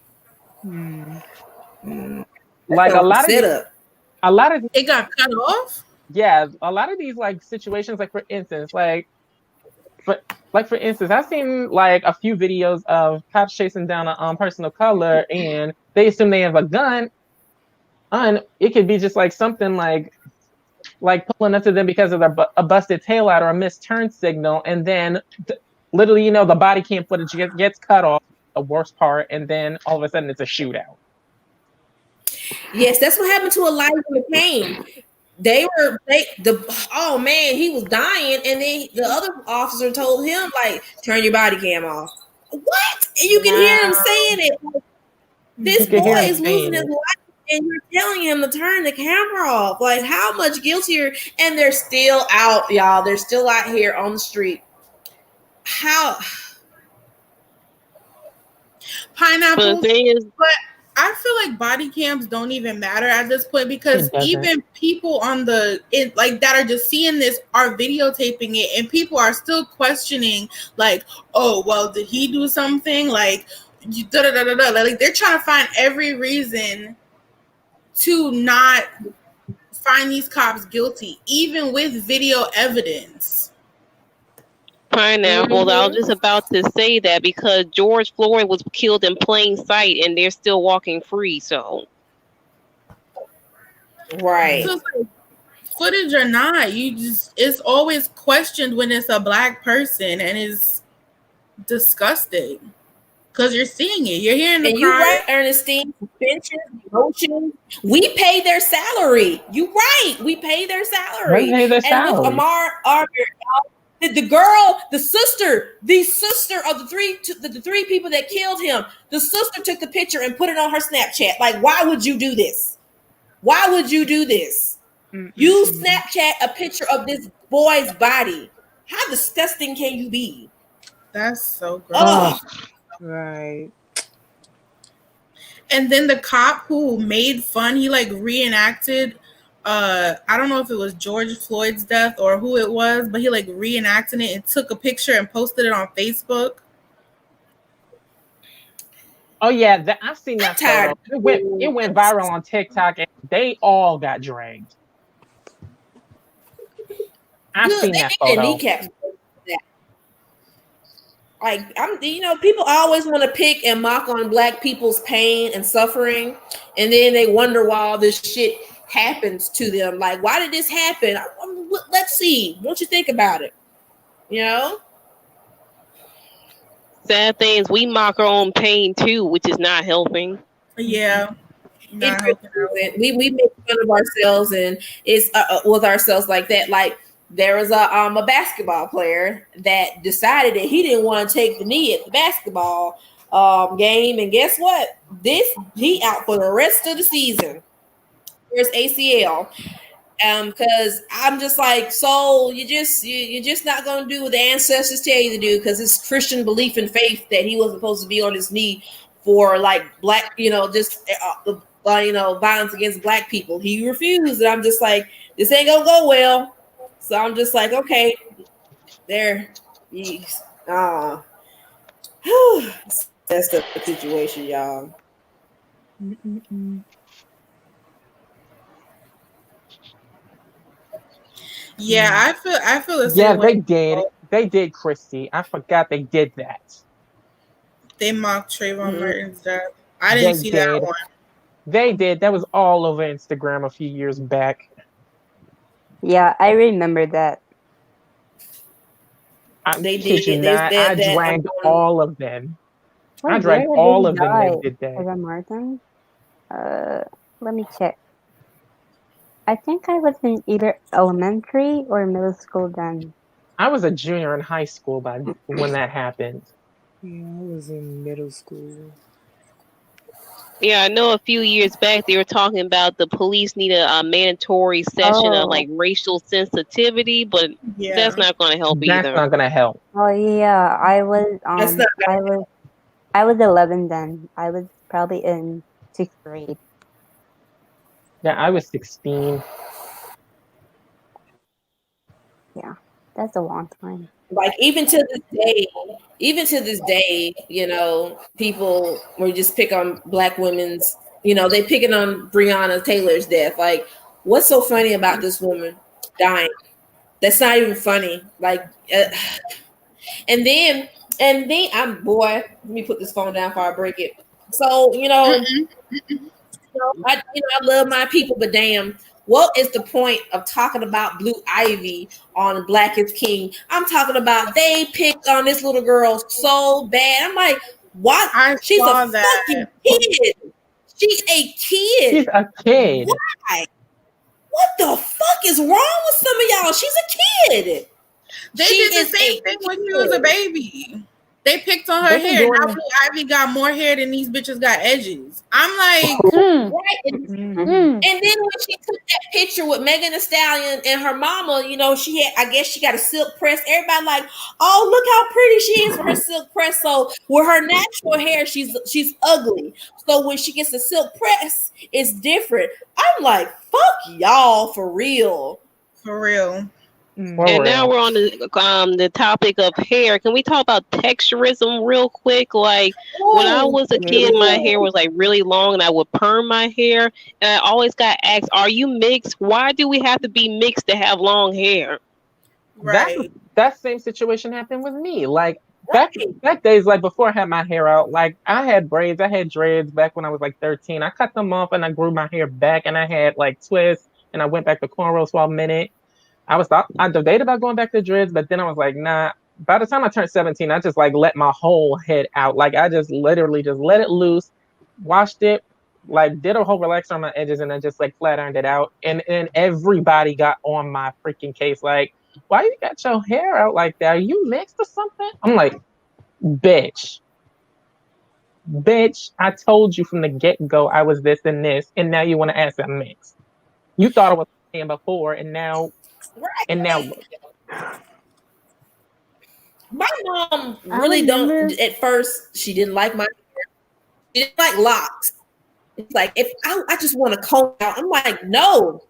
Like a lot of it got cut off. Yeah, a lot of these situations, for instance, for instance, I've seen a few videos of cops chasing down a person of color, and they assume they have a gun, and it could be just something like pulling up to them because of a busted taillight or a missed turn signal, and then literally, the body cam footage gets cut off, the worst part, and then all of a sudden it's a shootout. Yes, that's what happened to Elijah McCain. Oh man, he was dying, and then the other officer told him turn your body cam off. What? And you can hear him saying it. This boy is losing his life, and you're telling him to turn the camera off. How much guiltier? And they're still out, y'all. They're still out here on the street. How? Pineapple. But I feel like body cams don't even matter at this point, because even people that are just seeing this are videotaping it, and people are still questioning, oh, well, did he do something? They're trying to find every reason to not find these cops guilty, even with video evidence. Pineapple, I was just about to say that, because George Floyd was killed in plain sight and they're still walking free, so. Right. So footage or not, it's always questioned when it's a black person, and it's disgusting. Because you're seeing it. You're hearing the And you cry. right, Ernestine, suspension, emotion. We pay their salary. You right. We pay their salary. They pay their And with salary. Amar Arbor, the girl, the sister of the three people that killed him, the sister took the picture and put it on her Snapchat. Like, why would you do this? Why would you do this? You Snapchat a picture of this boy's body. How disgusting can you be? That's so gross. Oh, Right. And then the cop who made fun, he like reenacted I don't know if it was George Floyd's death or who it was, but he like reenacted it and took a picture and posted it on Facebook. Oh yeah, I've seen that photo. It went viral on TikTok, and they all got dragged. I've seen that photo. Like, people always want to pick and mock on Black people's pain and suffering, and then they wonder why all this shit happens to them. Like, why did this happen? Let's see. Won't you think about it? You know? Sad thing is we mock our own pain too, which is not helping. Yeah. We make fun of ourselves, and it's with ourselves like that. Like, there was a basketball player that decided that he didn't want to take the knee at the basketball game, and guess what? He out for the rest of the season. There's ACL. Because I'm just like, so you're just not gonna do what the ancestors tell you to do, because it's Christian belief and faith that he wasn't supposed to be on his knee for like Black, violence against Black people. He refused, and I'm just like, this ain't gonna go well. So I'm just like, okay, there. That's the situation, y'all. Yeah, I feel the same Yeah, way. they did, Christy. I forgot they did that. They mocked Trayvon Martin's death. I didn't see that one. They did. That was all over Instagram a few years back. Yeah, I remember that. They kid did. you not. I dragged all of them. What I dragged year all did of he them die? that did that. Trayvon Martin? Let me check. I think I was in either elementary or middle school then. I was a junior in high school when that happened. Yeah, I was in middle school. Yeah, I know a few years back they were talking about the police need a mandatory session of like racial sensitivity, but that's not going to help either. That's not going to help. Oh yeah, I was 11 then. I was probably in 6th grade. Yeah, I was 16. Yeah, that's a long time. Like, even to this day, people will just pick on Black women's, they picking on Breonna Taylor's death. Like, what's so funny about this woman dying? That's not even funny. Like, and then let me put this phone down before I break it. So, I love my people, but damn, what is the point of talking about Blue Ivy on Black is King? I'm talking about they picked on this little girl so bad. I'm like, what? She's a fucking kid. She's a kid. She's a kid. Why? What the fuck is wrong with some of y'all? She's a kid. They did the same thing when she was a baby. They picked on her hair. Now Blue Ivy got more hair than these bitches got edges. I'm like, right. And then when she took that picture with Megan Thee Stallion and her mama, I guess she got a silk press. Everybody like, oh, look how pretty she is with her silk press. So with her natural hair, she's ugly. So when she gets a silk press, it's different. I'm like, fuck y'all for real. For real. And now we're on the topic of hair. Can we talk about texturism real quick? Like, when I was a kid, my hair was like really long, and I would perm my hair. And I always got asked, "Are you mixed? Why do we have to be mixed to have long hair?" Right. That same situation happened with me. Like back days, like before I had my hair out, like I had braids, I had dreads back when I was like 13. I cut them off and I grew my hair back, and I had like twists, and I went back to cornrows for a minute. I debated about going back to dreads, but then I was like, nah, by the time I turned 17, I just like let my whole head out. Like I just literally just let it loose, washed it, like did a whole relaxer on my edges, and then just like flat ironed it out. And everybody got on my freaking case, like, why you got your hair out like that? Are you mixed or something? I'm like, bitch, I told you from the get-go I was this and this, and now you want to ask I'm mixed. You thought I was saying before, and now look. My mom I really remember- don't. At first, she didn't like my hair. She didn't like locks. It's like if I just want to comb out. I'm like, no,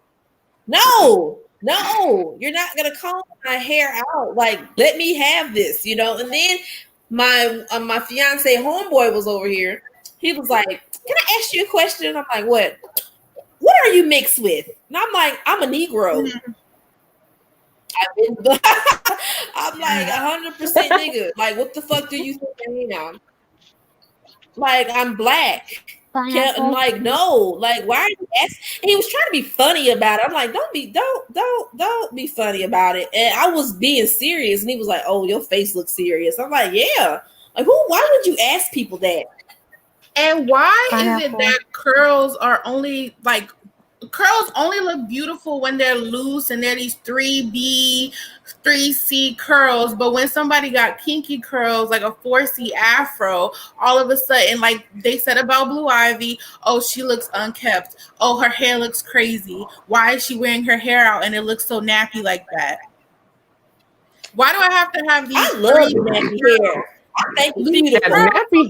you're not gonna comb my hair out. Like, let me have this, you know. And then my fiance homeboy was over here. He was like, "Can I ask you a question?" I'm like, "What? What are you mixed with?" And I'm like, "I'm a Negro." Mm-hmm. I'm like 100% nigga. Like, what the fuck do you think I am? Like, I'm black. Yeah, I'm like, no. Like, why are you asking? He was trying to be funny about it. I'm like, don't be funny about it. And I was being serious, and he was like, "Oh, your face looks serious." I'm like, yeah. Like, why would you ask people that? And why is it that curls only look beautiful when they're loose and they're these 3B, 3C curls, but when somebody got kinky curls like a 4C afro, all of a sudden, like they said about Blue Ivy, oh, she looks unkept. Oh, her hair looks crazy. Why is she wearing her hair out and it looks so nappy like that? Why do I have to have these? I love nappy hair. Thank you.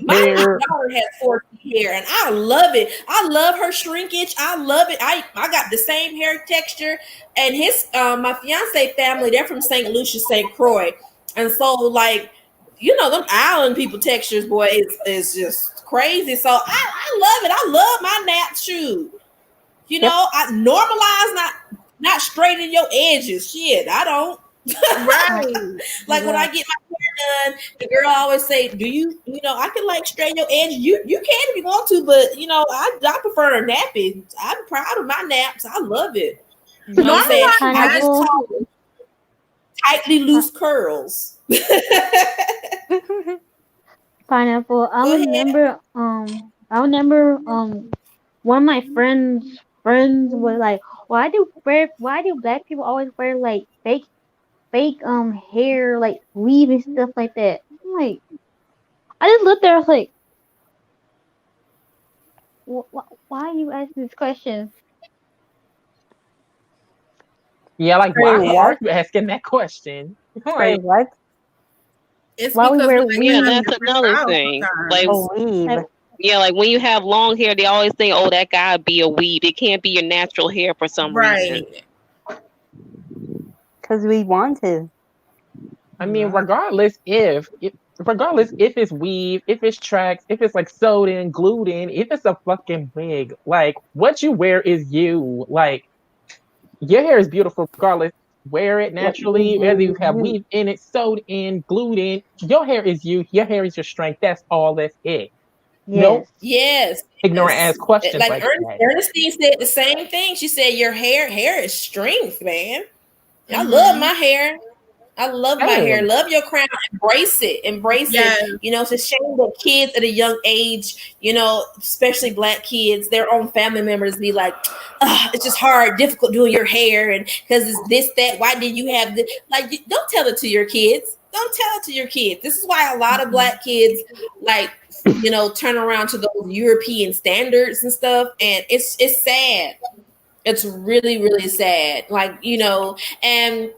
My daughter has 4C hair, and I love it. I love her shrinkage. I love it. I got the same hair texture, and his my fiance family, they're from St. Lucia, St. Croix, and so like, you know, them island people textures, boy, is just crazy. So I love it. I love my nap shoe. You know, I normalize not straighten your edges. Shit, I don't. Right. Like when I get my hair done, the girl always say, "Do you know, I can like straighten your edges. You can if you want to, but you know, I prefer a nappy. I'm proud of my naps. I love it. You know what I'm saying? I just talk tightly loose curls." Pineapple. I remember one of my friends was like, why do black people always wear like fake hair, like weave and stuff like that? I'm like, I just looked there. I was like, why are you asking this question? Yeah, like why are you asking that question? Like what? It's why because that's another thing. Like, yeah, like when you have long hair, they always think, "Oh, that gotta be a weave. It can't be your natural hair for some reason." Because we want to. I mean, regardless if it's weave, if it's tracks, if it's like sewed in, glued in, if it's a fucking wig, like what you wear is you. Like your hair is beautiful regardless. Wear it naturally, whether you have weave in it, sewed in, glued in. Your hair is you. Your hair is your strength. That's all. That's it. Nope. Yes. Ignorant ass questions like that. Ernestine said the same thing. She said, "Your hair is strength, man." I love my hair. I love my hair. Love your crown. Embrace it. It. You know, it's a shame that kids at a young age, you know, especially black kids, their own family members be like, it's just hard, difficult doing your hair, and because it's this, that. Why did you have this? Like, don't tell it to your kids. Don't tell it to your kids. This is why a lot of black kids, like, you know, turn around to those European standards and stuff, and it's sad. It's really, really sad. Like, you know, and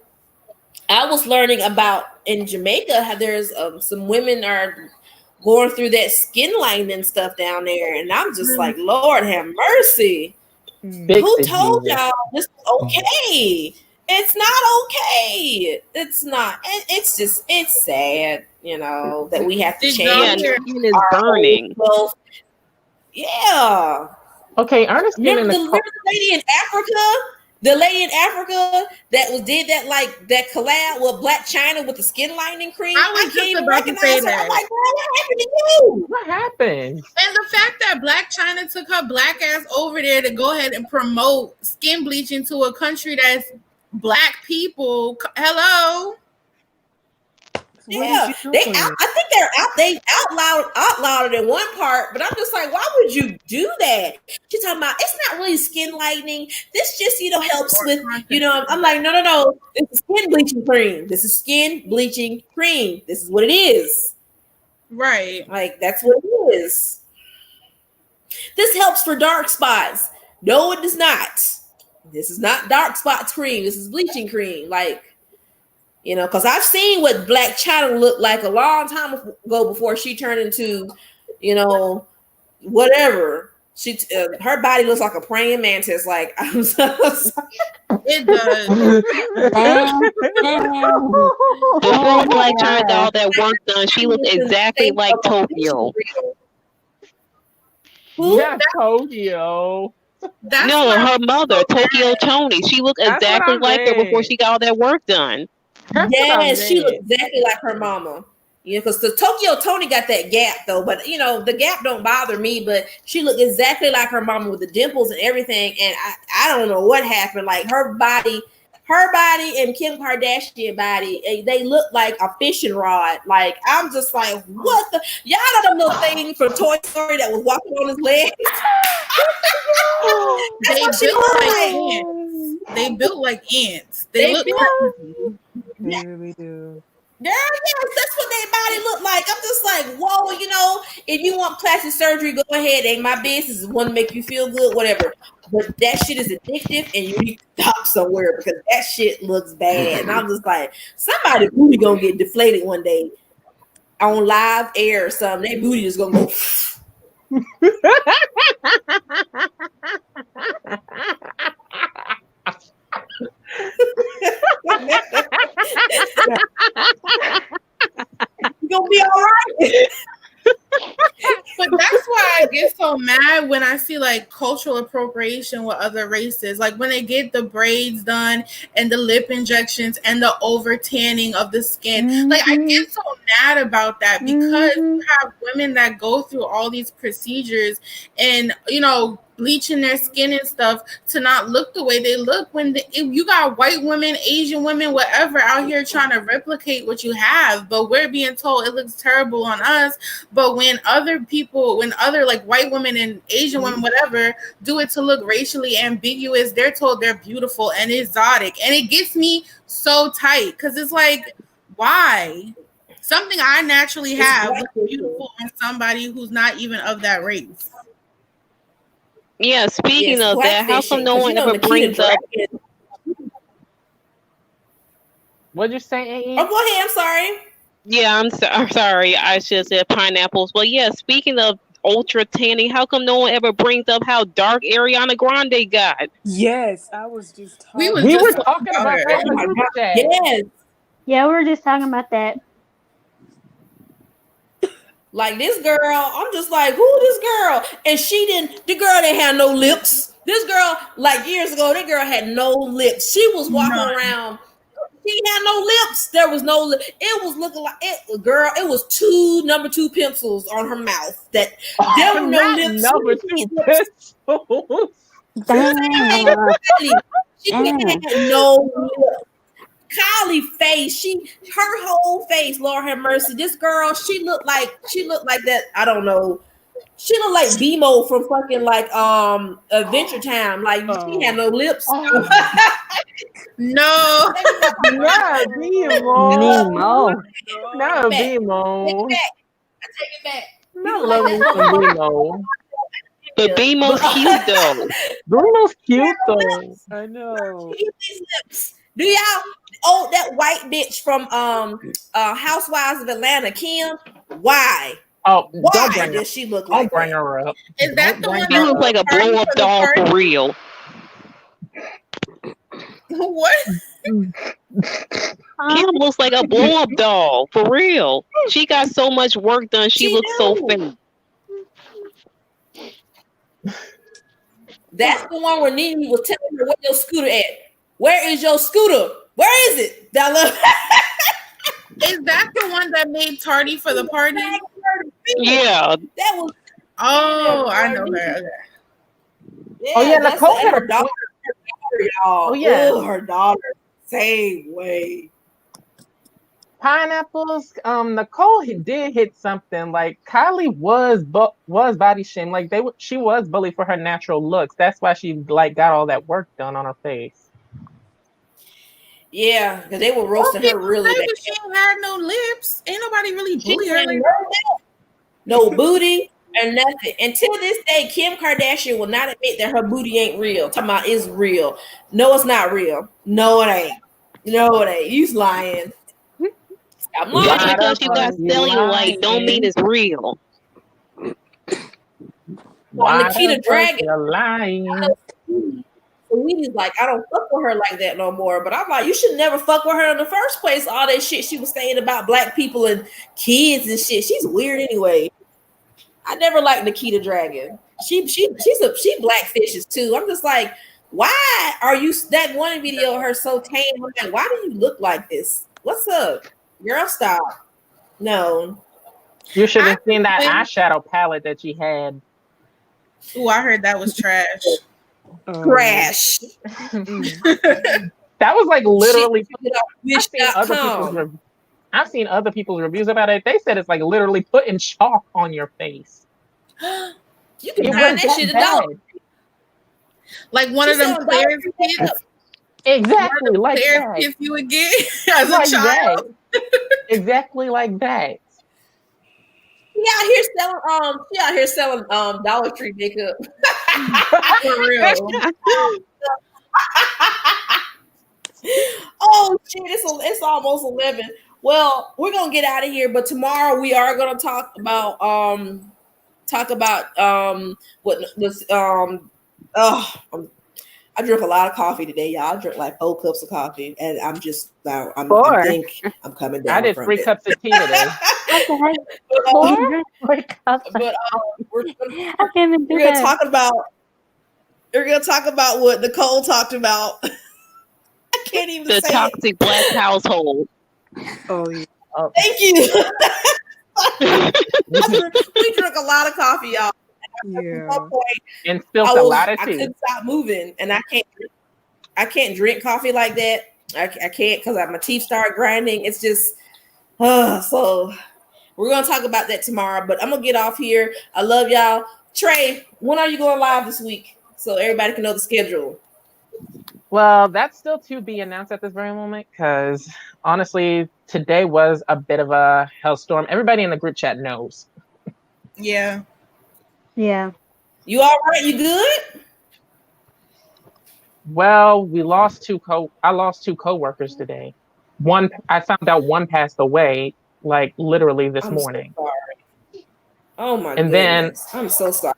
I was learning about in Jamaica how there's some women are going through that skin lightening stuff down there, and I'm just like, Lord have mercy. Who told y'all this is okay? It's not okay. It's not. It's sad, you know, that we have to change. Skin is burning. Yeah. Okay, Ernestine. Remember the lady in Africa? The lady in Africa that did that collab with Black China with the skin lightening cream. I can't even recognize her. I'm like, what happened to you? What happened? And the fact that Black China took her black ass over there to go ahead and promote skin bleaching to a country that's black people. Hello. What Yeah, is you they doing? out. I think they're out. They outlawed it in one part, but I'm just like, why would you do that? She's talking about it's not really skin lightening. This just helps with I'm like, no. This is skin bleaching cream. This is skin bleaching cream. This is what it is. Right. Like that's what it is. This helps for dark spots. No, it does not. This is not dark spots cream. This is bleaching cream. Like. Because I've seen what Black China looked like a long time ago before she turned into, whatever. She her body looks like a praying mantis. Like it does. Before Black China got all that work done, she looked exactly like Tokyo. Who? Yeah, Tokyo. Her mother, Tokyo Tony. She looked exactly like her before she got all that work done. Yes, she looked exactly like her mama. Because the Tokyo Tony got that gap though, but the gap don't bother me. But she looked exactly like her mama with the dimples and everything. And I don't know what happened. Like her body and Kim Kardashian body, they look like a fishing rod. Like I'm just like, what the y'all know the little thing from Toy Story that was walking on his legs. They built like ants. They look like They really do. Yeah, that's what their body look like. I'm just like, whoa, if you want plastic surgery, go ahead. Ain't my business. It want to make you feel good, whatever. But that shit is addictive, and you need to stop somewhere because that shit looks bad. And I'm just like, somebody booty gonna get deflated one day on live air or something. Their booty is gonna go. You're gonna be all right. But that's why I get so mad when I see like cultural appropriation with other races. Like when they get the braids done and the lip injections and the over tanning of the skin. Mm-hmm. Like I get so mad about that because you have women that go through all these procedures and bleaching their skin and stuff to not look the way they look if you got white women, Asian women, whatever out here trying to replicate what you have, but we're being told it looks terrible on us. But when other like white women and Asian women, whatever, do it to look racially ambiguous, they're told they're beautiful and exotic. And it gets me so tight because it's like, why? Something I naturally have looks beautiful on somebody who's not even of that race. Yeah, speaking of that, how come no one ever brings up? What'd you say, A.E.? Oh, go ahead. I'm sorry. Yeah, I'm sorry. I should have said pineapples. Well, yeah, speaking of ultra tanning, how come no one ever brings up how dark Ariana Grande got? Yes, I was just talking. We were talking about that. Yes. Yeah, we were just talking about that. Like this girl, I'm just like, who this girl? And the girl didn't have no lips. This girl, like years ago, that girl had no lips. She was walking around. She had no lips. There was no lip. It was looking like it, girl. It was 2 number 2 pencils on her mouth. That there were no lips. Number 2 pencils. She had no lips. Kylie face, her whole face, Lord have mercy. This girl, she looked like that. I don't know. She looked like BMO from fucking like Adventure Time. Like she had no lips. No, not BMO. Not BMO. I take it back. No, love me some BMO. But BMO's cute though. BMO's cute though. I know. These lips. Do y'all? Oh, that white bitch from Housewives of Atlanta, Kim. Why? Oh, why does she look like? Don't bring her up. Is that the one? She looks like a blow up doll for real. What? Kim looks like a blow up doll for real. She got so much work done. She looks so fake. That's the one where Nene was telling her where your scooter at. Where is your scooter? Where is it, Bella? Is that the one that made tardy for the party? Yeah. That was. Oh, I know her. Okay. Yeah, Nicole had her daughter, y'all. Oh yeah, her daughter. Same way. Pineapples. Nicole did hit something. Like Kylie was body shamed. Like she was bullied for her natural looks. That's why she like got all that work done on her face. Yeah, because they were roasting her really bad. She ain't had no lips. Ain't nobody really She bully her had like no booty and nothing. Until this day, Kim Kardashian will not admit that her booty ain't real. Talking about it's real. No, it's not real. No, it ain't. No, it ain't. You's lying. I'm Just lying. because you got cellulite don't mean it's real. Nikita Dragon. You're lying. Saweetie's like, I don't fuck with her like that no more. But I'm like, you should never fuck with her in the first place. All that shit she was saying about black people and kids and shit. She's weird anyway. I never liked Nikita Dragon. She black fishes too. I'm just like, why are you that one video of her so tame? I'm like, why do you look like this? What's up? Girl, stop. No. You should have seen that eyeshadow palette that she had. Ooh, I heard that was trash. Trash. That was like literally. I've seen other people's reviews about it. They said it's like literally putting chalk on your face. You can find that shit at like one of them clear kits. Exactly like that. If you would get as a child. Exactly like that. She out here selling Dollar Tree makeup. For real. Oh shit, it's almost 11. Well, we're gonna get out of here, but tomorrow we are gonna talk about what this I drank a lot of coffee today, y'all. I drank like 4 cups of coffee, and I think I'm coming down. I did 3 cups of tea today. We're gonna talk about what Nicole talked about. I can't even say the toxic black household. Oh yeah. Thank you. We drank a lot of coffee, y'all. Yeah. And spilled a lot of tea. I couldn't stop moving, and I can't drink coffee like that. I can't because my teeth start grinding. It's just so we're gonna talk about that tomorrow. But I'm gonna get off here. I love y'all. Trey, when are you going live this week so everybody can know the schedule? Well, that's still to be announced at this very moment because honestly, today was a bit of a hellstorm. Everybody in the group chat knows. Yeah. Yeah. You all right? You good? Well, I lost 2 coworkers today. I found out one passed away like literally this morning. So sorry. Oh my and goodness. I'm so sorry.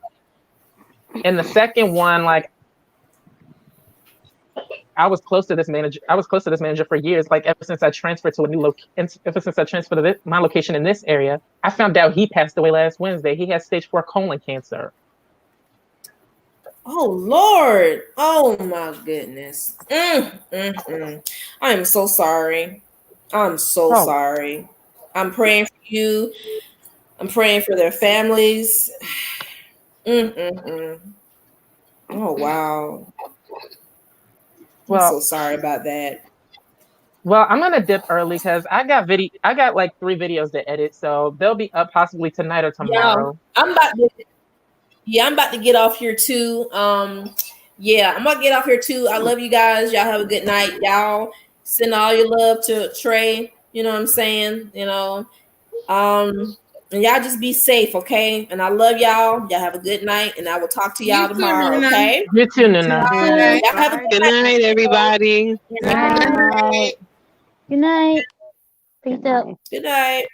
And the second one, like I was close to this manager for years. Like ever since I transferred to a new ever since I transferred to my location in this area, I found out he passed away last Wednesday. He has stage 4 colon cancer. Oh Lord! Oh my goodness! I am so sorry. I'm so sorry. I'm praying for you. I'm praying for their families. Oh wow! I'm so sorry about that. Well, I'm gonna dip early because I got like 3 videos to edit, so they'll be up possibly tonight or tomorrow. Yeah, I'm about to get off here too. I'm gonna get off here too. I love you guys. Y'all have a good night. Y'all send all your love to Trey. You know what I'm saying? And y'all just be safe, okay? And I love y'all. Y'all have a good night, and I will talk to y'all tomorrow, okay? You too, Nina. Y'all have a good night, everybody. Good night. Good night. Peace out. Good night.